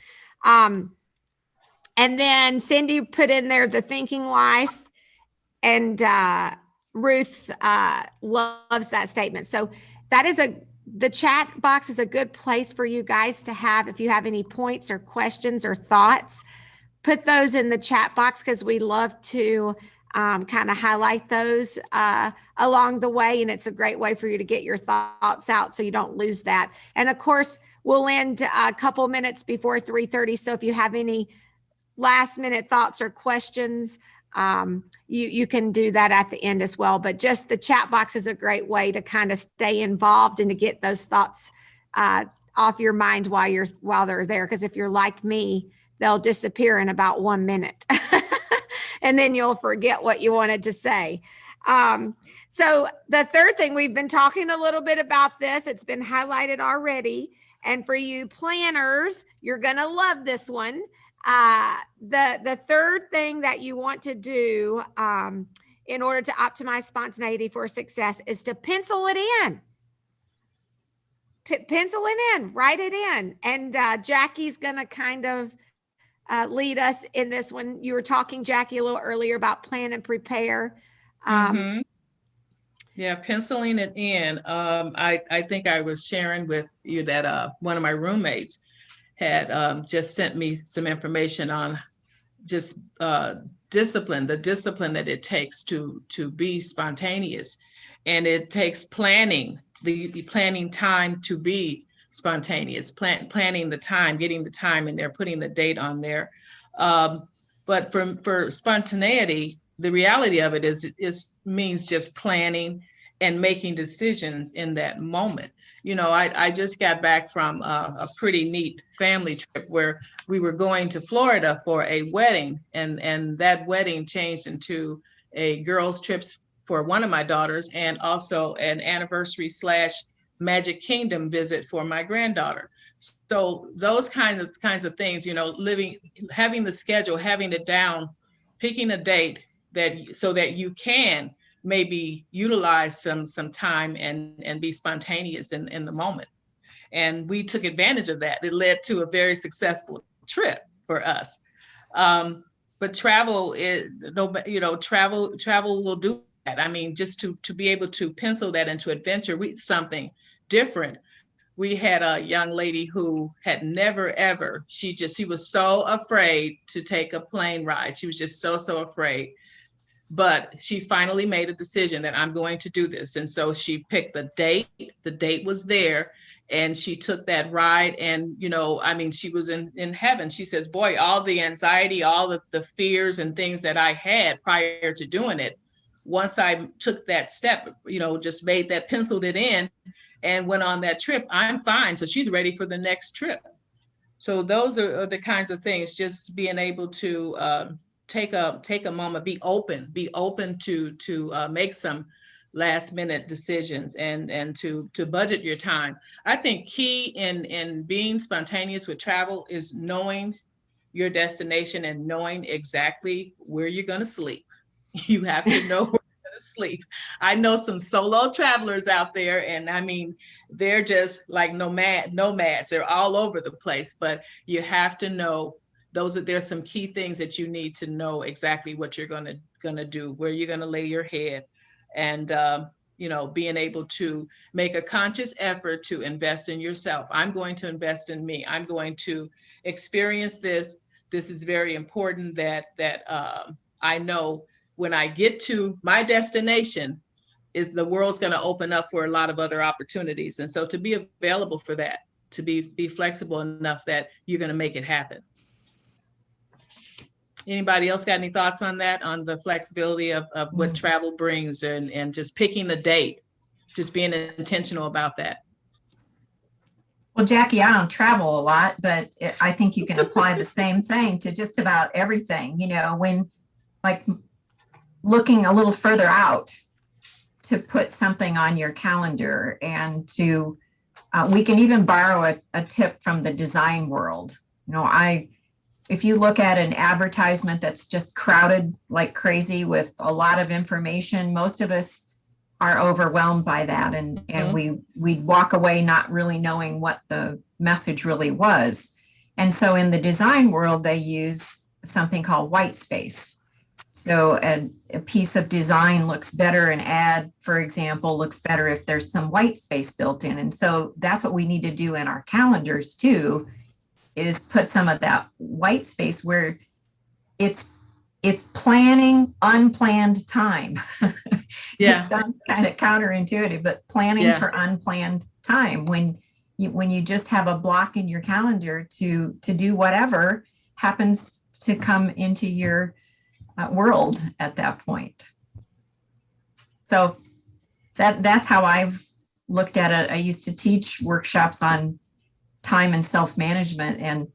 and then Cindy put in there the thinking life, and Ruth loves that statement. So that is the chat box is a good place for you guys to have, if you have any points or questions or thoughts, put those in the chat box because we love to kind of highlight those along the way. And it's a great way for you to get your thoughts out so you don't lose that. And of course, we'll end a couple minutes before 3:30. So if you have any last minute thoughts or questions, you can do that at the end as well. But just the chat box is a great way to kind of stay involved and to get those thoughts off your mind while they're there. Because if you're like me, they'll disappear in about 1 minute. And then you'll forget what you wanted to say. So the third thing, we've been talking a little bit about this. It's been highlighted already. And for you planners, you're going to love this one. The third thing that you want to do in order to optimize spontaneity for success is to pencil it in. Pencil it in, write it in. And Jackie's going to kind of lead us in this one. You were talking, Jackie, a little earlier about plan and prepare. Yeah, penciling it in. I think I was sharing with you that one of my roommates had just sent me some information on just discipline, the discipline that it takes to be spontaneous. And it takes planning, the planning time to be spontaneous, planning the time, getting the time in there, putting the date on there. But for spontaneity, the reality of it is means just planning and making decisions in that moment. You know, I just got back from a pretty neat family trip where we were going to Florida for a wedding, and that wedding changed into a girls' trips for one of my daughters, and also an anniversary / Magic Kingdom visit for my granddaughter. So those kinds of things, you know, having the schedule, having it down, picking a date so that you can maybe utilize some time and be spontaneous in the moment. And we took advantage of that. It led to a very successful trip for us. But travel is, you know, travel will do that. I mean, just to be able to pencil that into adventure, something different. We had a young lady who had never, ever, she was so afraid to take a plane ride. She was just so afraid. But she finally made a decision that I'm going to do this. And so she picked the date. The date was there. And she took that ride. And, you know, I mean, she was in heaven. She says, boy, all the anxiety, all the fears and things that I had prior to doing it, once I took that step, you know, just penciled it in and went on that trip, I'm fine. So she's ready for the next trip. So those are the kinds of things, just being able to take a moment, be open to make some last minute decisions and to budget your time. I think key in being spontaneous with travel is knowing your destination and knowing exactly where you're going to sleep. You have to know where you're going to sleep. I know some solo travelers out there, and I mean, they're just like nomads. They're all over the place, but you have to know there's some key things that you need to know exactly what you're going to do, where you're going to lay your head, and you know, being able to make a conscious effort to invest in yourself. I'm going to invest in me. I'm going to experience this. This is very important that I know when I get to my destination, is the world's going to open up for a lot of other opportunities. And so to be available for that, to be flexible enough that you're going to make it happen. Anybody else got any thoughts on that, on the flexibility of what travel brings and just picking the date, just being intentional about that? Well, Jackie, I don't travel a lot, but I think you can apply the same thing to just about everything. You know, when like looking a little further out, to put something on your calendar, and to we can even borrow a tip from the design world. You know, if you look at an advertisement that's just crowded like crazy with a lot of information, most of us are overwhelmed by that. And we walk away not really knowing what the message really was. And so in the design world, they use something called white space. So a piece of design looks better, an ad, for example, looks better if there's some white space built in. And so that's what we need to do in our calendars too, is put some of that white space where it's it's planning unplanned time. Yeah. It sounds kind of counterintuitive, but planning Yeah. for unplanned time when you just have a block in your calendar to do whatever happens to come into your world at that point. So that's how I've looked at it. I used to teach workshops on time and self-management, and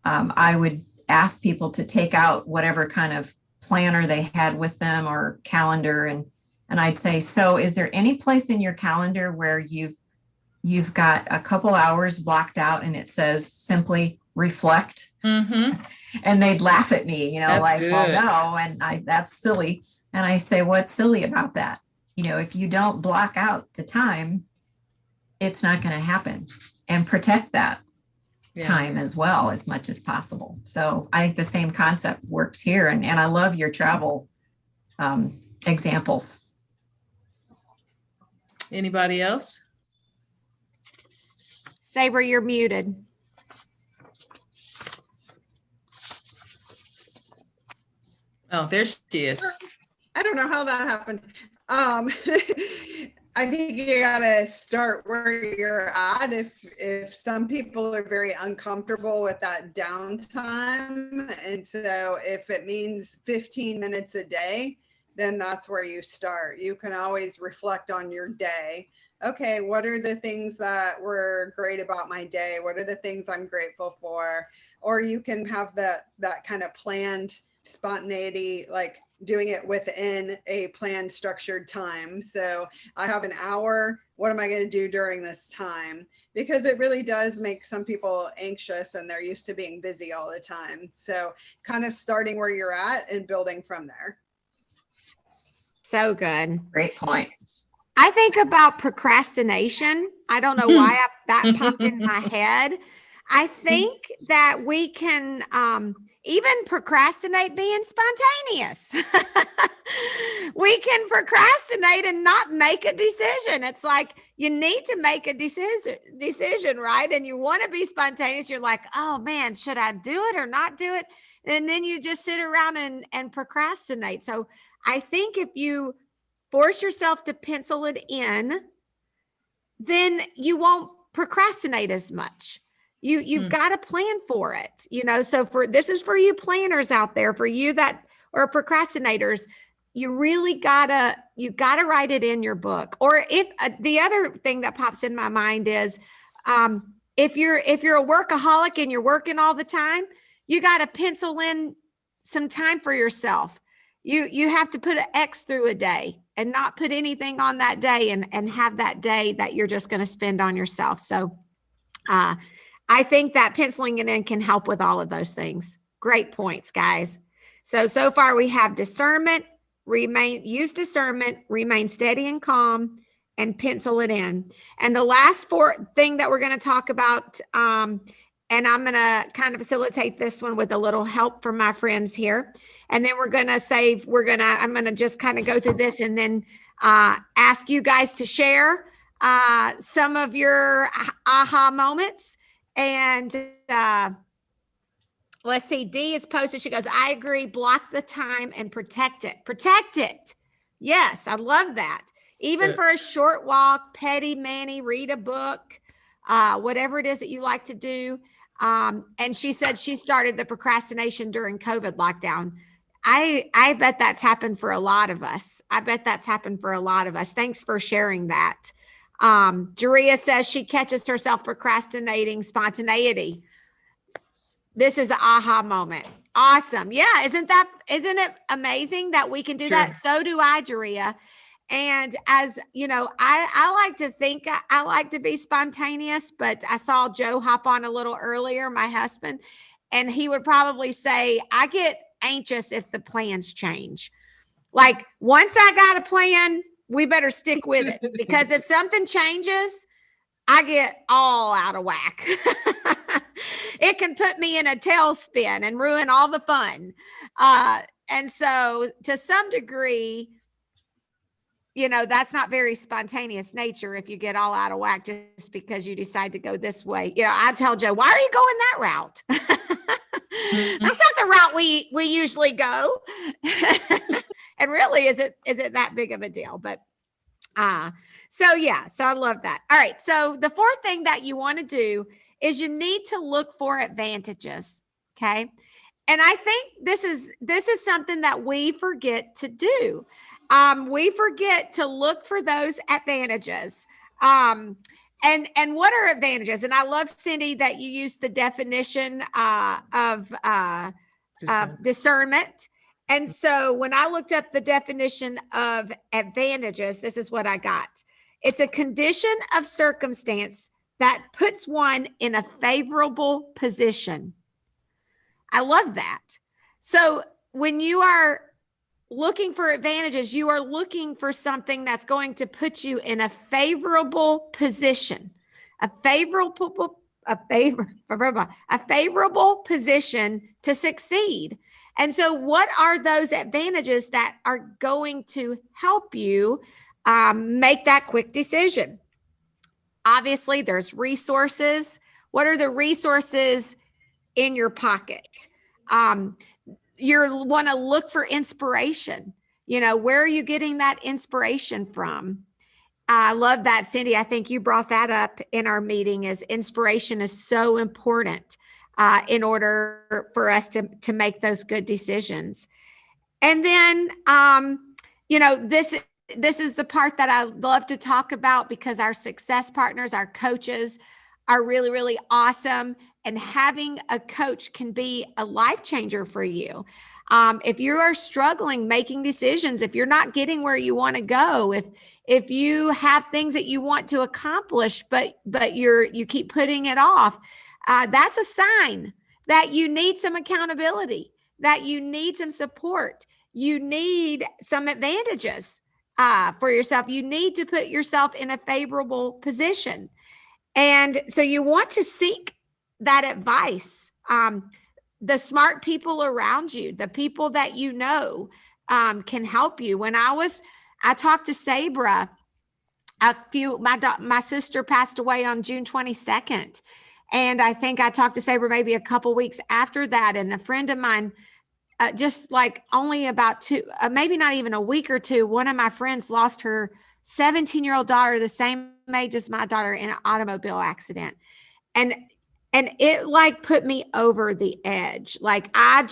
I would ask people to take out whatever kind of planner they had with them or calendar, and I'd say, so is there any place in your calendar where you've got a couple hours blocked out and it says simply reflect? Mm-hmm. And they'd laugh at me, That's like, good. well, no, and that's silly. And I say, what's silly about that? If you don't block out the time, it's not going to happen. And protect that time as well as much as possible. So I think the same concept works here. And I love your travel examples. Anybody else? Saber, you're muted. Oh, there she is. I don't know how that happened. I think you gotta start where you're at. If some people are very uncomfortable with that downtime, and so if it means 15 minutes a day, then that's where you start. You can always reflect on your day. Okay, what are the things that were great about my day? What are the things I'm grateful for? Or you can have that kind of planned spontaneity, like doing it within a planned structured time. So I have an hour. What am I going to do during this time? Because it really does make some people anxious and they're used to being busy all the time. So kind of starting where you're at and building from there. So good. Great point. I think about procrastination. I don't know why that popped in my head. I think that we can even procrastinate being spontaneous. We can procrastinate and not make a decision. It's like you need to make a decision, right? And you want to be spontaneous. You're like, oh man, should I do it or not do it? And then you just sit around and procrastinate. So I think if you force yourself to pencil it in, then you won't procrastinate as much. You've got to plan for it, so this is for you planners out there, for you that are procrastinators, you gotta write it in your book. Or if the other thing that pops in my mind is, if you're a workaholic and you're working all the time, you got to pencil in some time for yourself. You have to put an X through a day and not put anything on that day and have that day that you're just going to spend on yourself. So, I think that penciling it in can help with all of those things. Great points, guys. So far we have discernment, use discernment, remain steady and calm, and pencil it in. And the last thing that we're going to talk about, and I'm going to kind of facilitate this one with a little help from my friends here. And then I'm going to just kind of go through this and then ask you guys to share some of your aha moments. And let's see, Dee is posted. She goes, I agree. Block the time and protect it. Protect it. Yes, I love that. Even for a short walk, petty manny, read a book, whatever it is that you like to do. And she said she started the procrastination during COVID lockdown. I bet that's happened for a lot of us. Thanks for sharing that. Jaria says she catches herself procrastinating spontaneity. This is an aha moment. Awesome. Yeah. Isn't it amazing that we can do that? So do I, Jaria. And as you know, I like to think I like to be spontaneous, but I saw Joe hop on a little earlier, my husband, and he would probably say, I get anxious if the plans change. Like once I got a plan, we better stick with it, because if something changes, I get all out of whack. It can put me in a tailspin and ruin all the fun. And so to some degree, that's not very spontaneous nature if you get all out of whack just because you decide to go this way. I tell Joe, why are you going that route? That's not the route we usually go. And really, is it that big of a deal? But so I love that. All right. So the fourth thing that you want to do is you need to look for advantages. Okay. And I think this is something that we forget to do. We forget to look for those advantages. And what are advantages? And I love, Cindy, that you used the definition of discernment. And so when I looked up the definition of advantages, this is what I got. It's a condition of circumstance that puts one in a favorable position. I love that. So when you are looking for advantages, you are looking for something that's going to put you in a favorable position, a favorable position to succeed. And so what are those advantages that are going to help you make that quick decision? Obviously, there's resources. What are the resources in your pocket? You want to look for inspiration. Where are you getting that inspiration from? I love that, Cindy. I think you brought that up in our meeting, as inspiration is so important in order for us to make those good decisions. And then, this is the part that I love to talk about, because our success partners, our coaches, are really, really awesome. And having a coach can be a life changer for you. If you are struggling making decisions, if you're not getting where you want to go, if you have things that you want to accomplish, but you keep putting it off, that's a sign that you need some accountability, that you need some support. You need some advantages for yourself. You need to put yourself in a favorable position. And so you want to seek that advice. The smart people around you, the people that you know, can help you. When I talked to Sabra, my sister passed away on June 22nd. And I think I talked to Sabra maybe a couple weeks after that. And a friend of mine, just like only about maybe not even a week or two, one of my friends lost her 17-year-old daughter, the same age as my daughter, in an automobile accident. And it like put me over the edge. Like it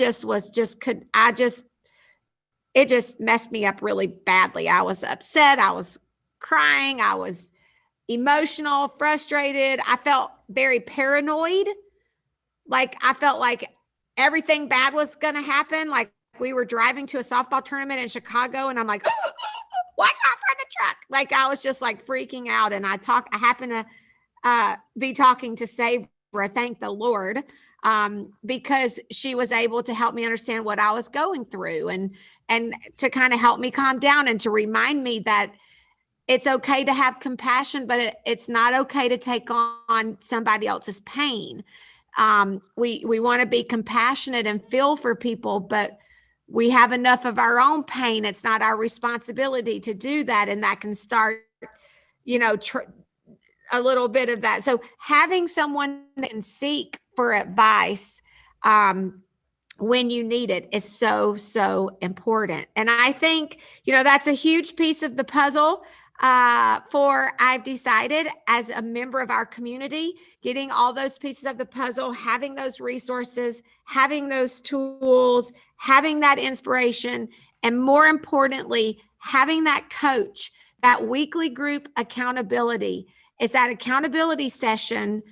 just messed me up really badly. I was upset. I was crying. I was emotional, frustrated. I felt very paranoid. Like I felt like everything bad was going to happen. Like we were driving to a softball tournament in Chicago, and I'm like, watch out for the truck. Like I was just like freaking out. And I happened to be talking to Sabra, thank the Lord, because she was able to help me understand what I was going through, and to kind of help me calm down, and to remind me that it's okay to have compassion, but it's not okay to take on somebody else's pain. We want to be compassionate and feel for people, but we have enough of our own pain. It's not our responsibility to do that. And that can start, a little bit of that. So having someone that can seek for advice when you need it is so, so important. And I think, that's a huge piece of the puzzle for I've decided, as a member of our community, getting all those pieces of the puzzle, having those resources, having those tools, having that inspiration, and more importantly, having that coach, that weekly group accountability. It's that accountability session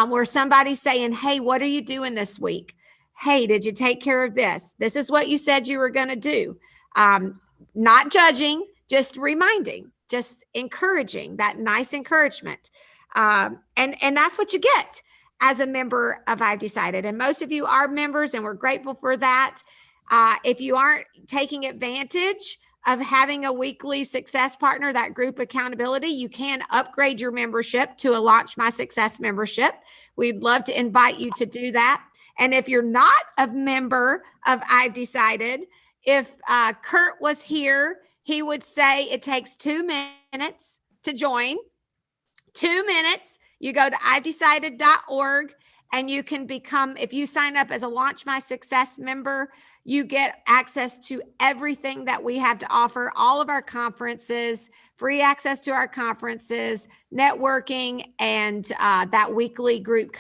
where somebody's saying, hey, what are you doing this week? Hey, did you take care of this? This is what you said you were going to do. Not judging, just reminding, just encouraging, that nice encouragement. And that's what you get as a member of I've Decided. And most of you are members, and we're grateful for that. If you aren't taking advantage of having a weekly success partner, that group accountability, you can upgrade your membership to a Launch My Success membership. We'd love to invite you to do that. And if you're not a member of I've Decided, if Kurt was here, he would say it takes 2 minutes to join. 2 minutes. You go to ivedecided.org and you can become, if you sign up as a Launch My Success member, you get access to everything that we have to offer, all of our conferences, free access to our conferences, networking, and that weekly group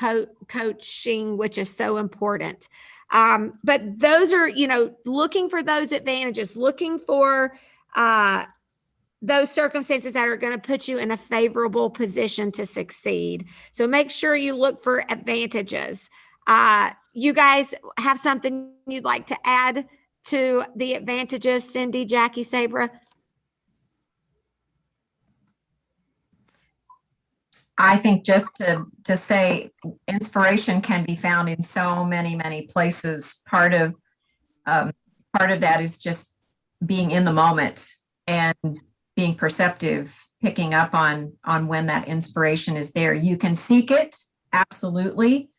coaching, which is so important. But those are, looking for those advantages, looking for those circumstances that are going to put you in a favorable position to succeed. So make sure you look for advantages. You guys have something you'd like to add to the advantages, Cindy, Jackie, Sabra? I think just to say inspiration can be found in so many places. Part of that is just being in the moment and being perceptive, picking up on when that inspiration is there. You can seek it, absolutely,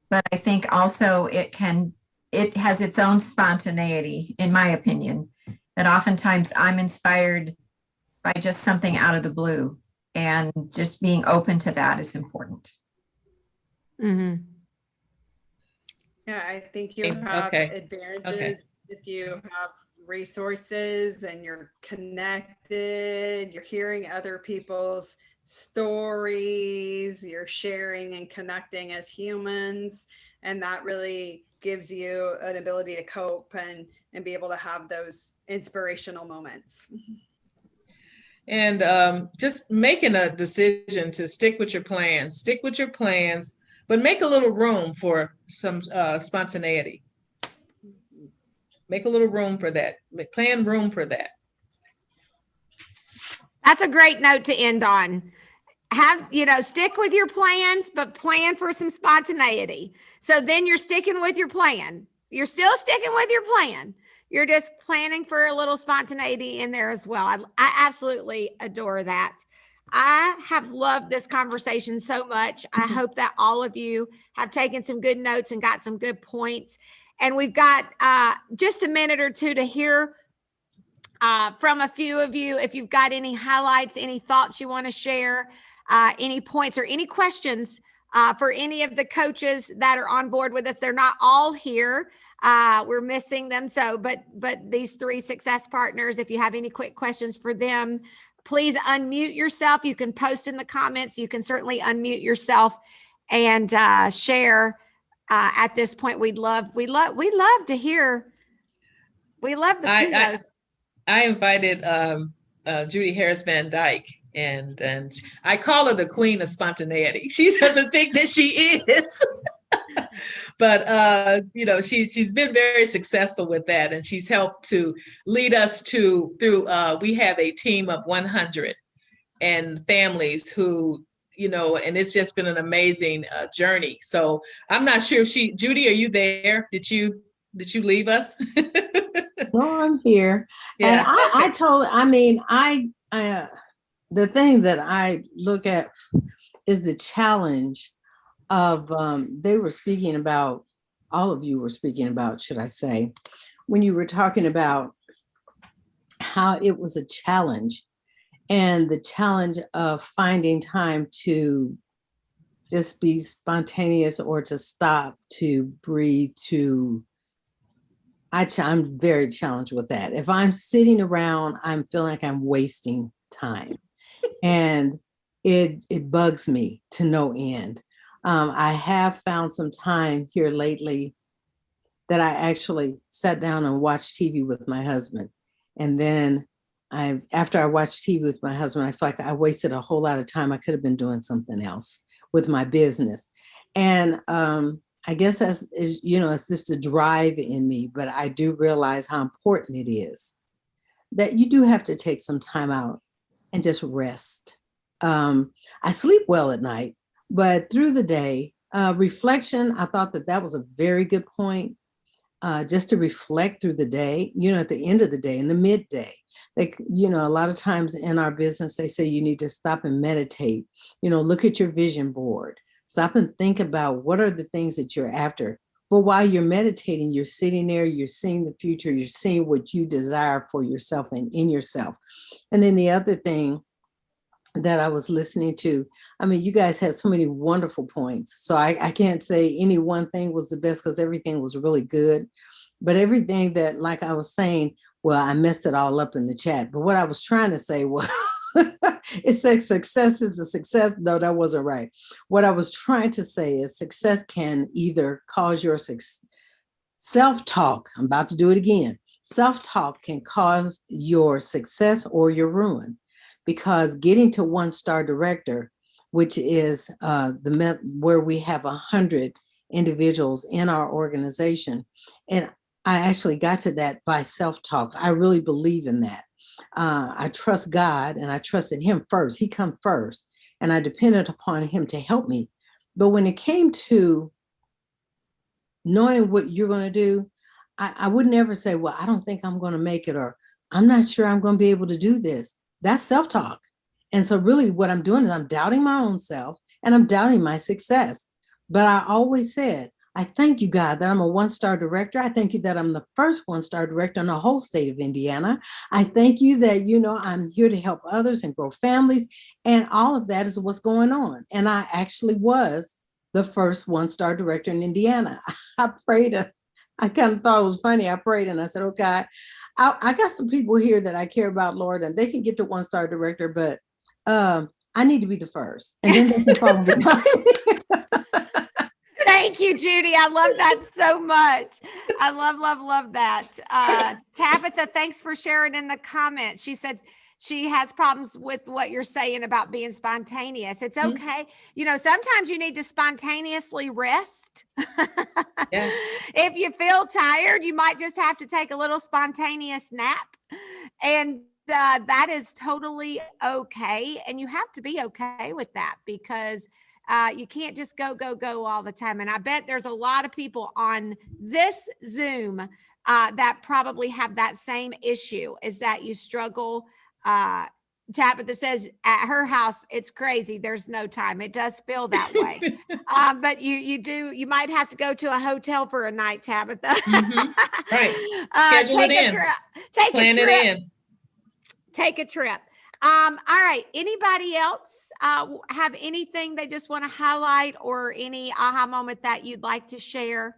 but I think also it has its own spontaneity, in my opinion, that oftentimes I'm inspired by just something out of the blue, and just being open to that is important. Mm-hmm. Yeah, I think you have advantages if you have resources and you're connected, you're hearing other people's stories, you're sharing and connecting as humans, and that really gives you an ability to cope and be able to have those inspirational moments. And just making a decision to stick with your plans, but make a little room for some spontaneity. Make a little room for that. Plan room for that. That's a great note to end on. Stick with your plans, but plan for some spontaneity. So then you're sticking with your plan. You're still sticking with your plan. You're just planning for a little spontaneity in there as well. I absolutely adore that. I have loved this conversation so much. I hope that all of you have taken some good notes and got some good points. And we've got just a minute or two to hear from a few of you. If you've got any highlights, any thoughts you want to share, any points or any questions for any of the coaches that are on board with us. They're not all here. We're missing them. So, but these 3 success partners, if you have any quick questions for them, please unmute yourself. You can post in the comments. You can certainly unmute yourself and share. At this point, we'd love to hear. We love the kudos. I invited Judy Harris Van Dyke, and I call her the queen of spontaneity. She doesn't think that she is, but she's been very successful with that, and she's helped to lead us through. We have a team of 100 and families who. And it's just been an amazing journey. So I'm not sure if Judy, are you there? Did you leave us? No, I'm here. Yeah. And the thing that I look at is the challenge of, they were speaking about, all of you were speaking about, should I say, when you were talking about how it was a challenge. And the challenge of finding time to just be spontaneous or to stop, to breathe, I'm very challenged with that. If I'm sitting around, I'm feeling like I'm wasting time. And it bugs me to no end. I have found some time here lately that I actually sat down and watched TV with my husband. And then after I watched TV with my husband, I feel like I wasted a whole lot of time. I could have been doing something else with my business. And I guess it's just a drive in me, but I do realize how important it is that you do have to take some time out and just rest. I sleep well at night, but through the day, reflection, I thought that was a very good point. Just to reflect through the day, at the end of the day, in the midday. Like, a lot of times in our business, they say you need to stop and meditate, look at your vision board, stop and think about what are the things that you're after. But while you're meditating, you're sitting there, you're seeing the future, you're seeing what you desire for yourself and in yourself. And then the other thing that I was listening to. I mean, you guys had so many wonderful points. So I can't say any one thing was the best because everything was really good. But everything that, like I was saying, well, I messed it all up in the chat. But what I was trying to say was, it said success is the success. No, that wasn't right. What I was trying to say is success can either cause your self-talk. I'm about to do it again. Self-talk can cause your success or your ruin, because getting to one-star director, which is where we have 100 individuals in our organization, and I actually got to that by self-talk. I really believe in that. I trust God and I trusted him first. He come first, and I depended upon him to help me. But when it came to knowing what you're going to do, I would never say, well, I don't think I'm going to make it, or I'm not sure I'm going to be able to do this. That's self-talk. And so really what I'm doing is I'm doubting my own self and I'm doubting my success. But I always said, I thank you, God, that I'm a one-star director. I thank you that I'm the first one-star director in the whole state of Indiana. I thank you that, I'm here to help others and grow families. And all of that is what's going on. And I actually was the first one-star director in Indiana. I prayed. I kind of thought it was funny. I prayed and I said, okay, I got some people here that I care about, Lord, and they can get to one-star director, but I need to be the first. And then they can follow me. Thank you, Judy. I love that so much. I love that. Tabitha, thanks for sharing in the comments. She said she has problems with what you're saying about being spontaneous. It's okay. Sometimes you need to spontaneously rest. Yes. If you feel tired, you might just have to take a little spontaneous nap. And that is totally okay. And you have to be okay with that, because you can't just go all the time. And I bet there's a lot of people on this Zoom that probably have that same issue, is that you struggle. Tabitha says at her house, it's crazy. There's no time. It does feel that way. But you might have to go to a hotel for a night, Tabitha. Mm-hmm. Right. Schedule it in. Plan it in. Take a trip. All right. Anybody else have anything they just want to highlight, or any aha moment that you'd like to share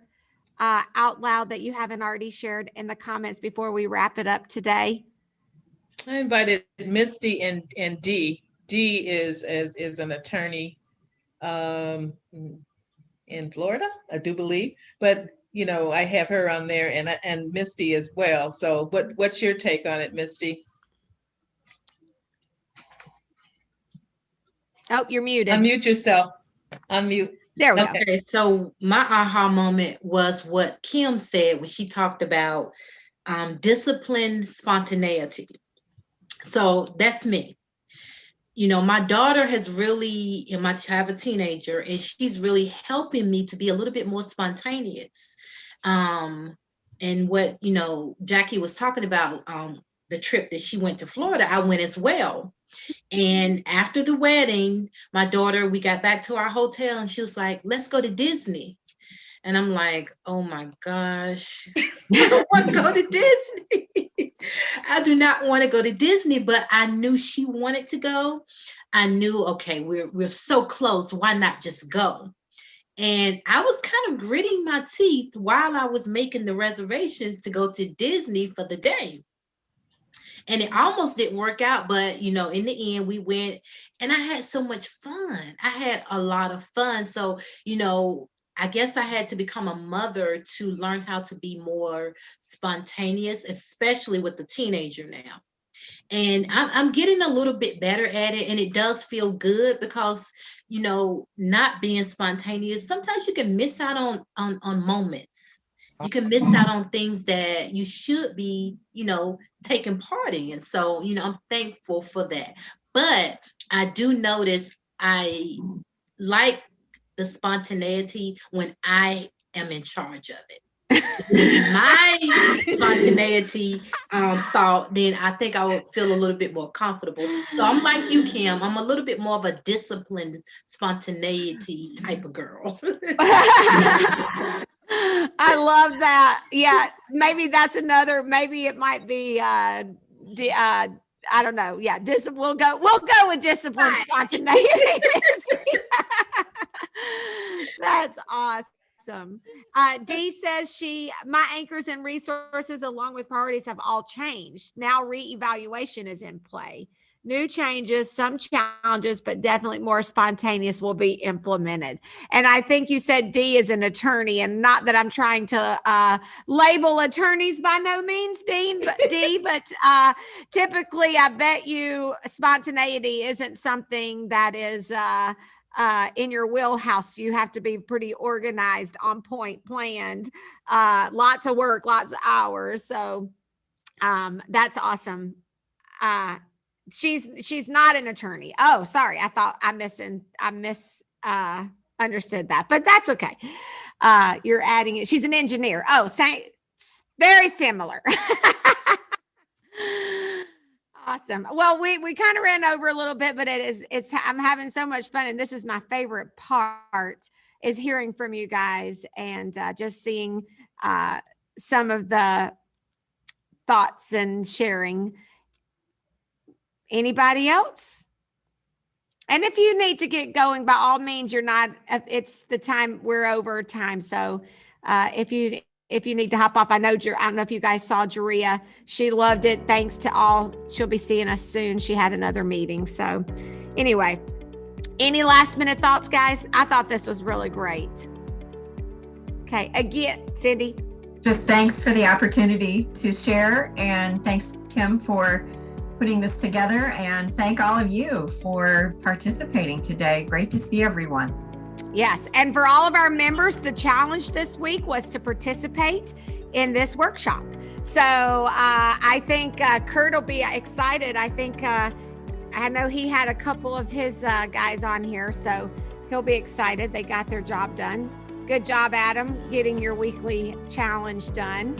out loud that you haven't already shared in the comments before we wrap it up today? I invited Misty and Dee. Dee is an attorney in Florida, I do believe. But I have her on there, and Misty as well. So, what's your take on it, Misty? Oh, you're muted. Unmute yourself. Unmute. There we go. Okay, so my aha moment was what Kim said when she talked about disciplined spontaneity. So that's me. My daughter has really, I have a teenager, and she's really helping me to be a little bit more spontaneous. And what, Jackie was talking about, the trip that she went to Florida, I went as well. And after the wedding, my daughter, we got back to our hotel and she was like, let's go to Disney. And I'm like, oh my gosh, I don't want to go to Disney. I do not want to go to Disney, but I knew she wanted to go. I knew, okay, we're so close. Why not just go? And I was kind of gritting my teeth while I was making the reservations to go to Disney for the day. And it almost didn't work out, but in the end we went, and I had so much fun. I had a lot of fun. So, I guess I had to become a mother to learn how to be more spontaneous, especially with the teenager now. And I'm getting a little bit better at it, and it does feel good because, not being spontaneous, sometimes you can miss out on moments. You can miss out on things that you should be, taking part in. So, I'm thankful for that. But I do notice I like the spontaneity when I am in charge of it. My spontaneity thought, then I think I would feel a little bit more comfortable. So I'm like you, Kim. I'm a little bit more of a disciplined spontaneity type of girl. I love that. Yeah, maybe that's maybe it might be I don't know. Yeah, we'll go with discipline, spontaneity. That's awesome. Dee says my anchors and resources along with priorities have all changed. Now reevaluation is in play. New changes, some challenges, but definitely more spontaneous will be implemented. And I think you said Dee is an attorney, and not that I'm trying to label attorneys by no means, Dee, but typically I bet you spontaneity isn't something that is in your wheelhouse. You have to be pretty organized, on point, planned, lots of work, lots of hours. So that's awesome. She's not an attorney. Oh, sorry. I thought I understood that, but that's okay. You're adding it. She's an engineer. Oh, very similar. Awesome. Well, we kind of ran over a little bit, but I'm having so much fun. And this is my favorite part, is hearing from you guys and just seeing some of the thoughts and sharing. Anybody else? And if you need to get going, by all means, it's the time, we're over time. So if you need to hop off, I don't know if you guys saw Jaria. She loved it. Thanks to all. She'll be seeing us soon. She had another meeting. So anyway, any last minute thoughts, guys? I thought this was really great. Okay. Again, Cindy. Just thanks for the opportunity to share. And thanks, Kim, for putting this together, and thank all of you for participating today. Great to see everyone. Yes, and for all of our members, the challenge this week was to participate in this workshop. So I think Kurt will be excited. I think I know he had a couple of his guys on here, so he'll be excited. They got their job done. Good job, Adam, getting your weekly challenge done.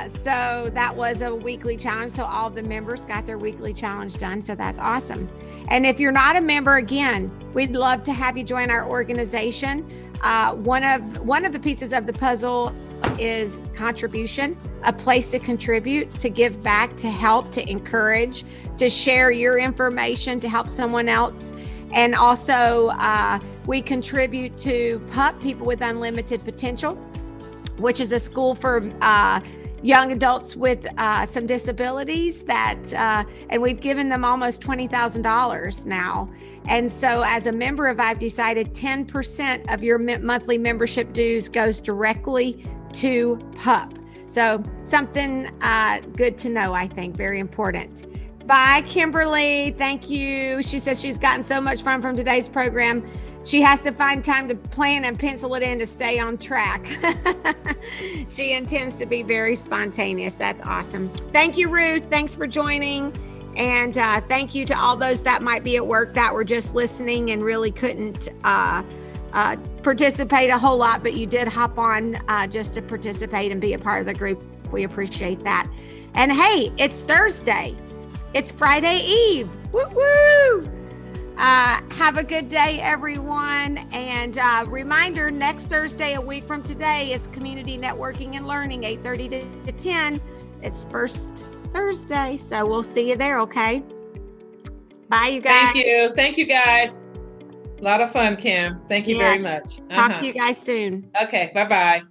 So that was a weekly challenge. So all the members got their weekly challenge done. So that's awesome. And if you're not a member, again, we'd love to have you join our organization. One of the pieces of the puzzle is contribution, a place to contribute, to give back, to help, to encourage, to share your information, to help someone else. And also we contribute to PUP, People with Unlimited Potential, which is a school for young adults with some disabilities and we've given them almost $20,000 now. And so as a member I've decided 10% of your monthly membership dues goes directly to PUP. So something good to know, I think, very important. Bye, Kimberly. Thank you. She says she's gotten so much fun from today's program. She has to find time to plan and pencil it in to stay on track. She intends to be very spontaneous. That's awesome. Thank you, Ruth. Thanks for joining. And thank you to all those that might be at work that were just listening and really couldn't participate a whole lot, but you did hop on just to participate and be a part of the group. We appreciate that. And hey, it's Thursday. It's Friday Eve. Woo-woo! Have a good day, everyone. And reminder, next Thursday, a week from today, is Community Networking and Learning, 8:30 to 10. It's first Thursday, so we'll see you there, okay? Bye, you guys. Thank you, guys. A lot of fun, Kim. Thank you very much. Talk to you guys soon. Okay, bye-bye.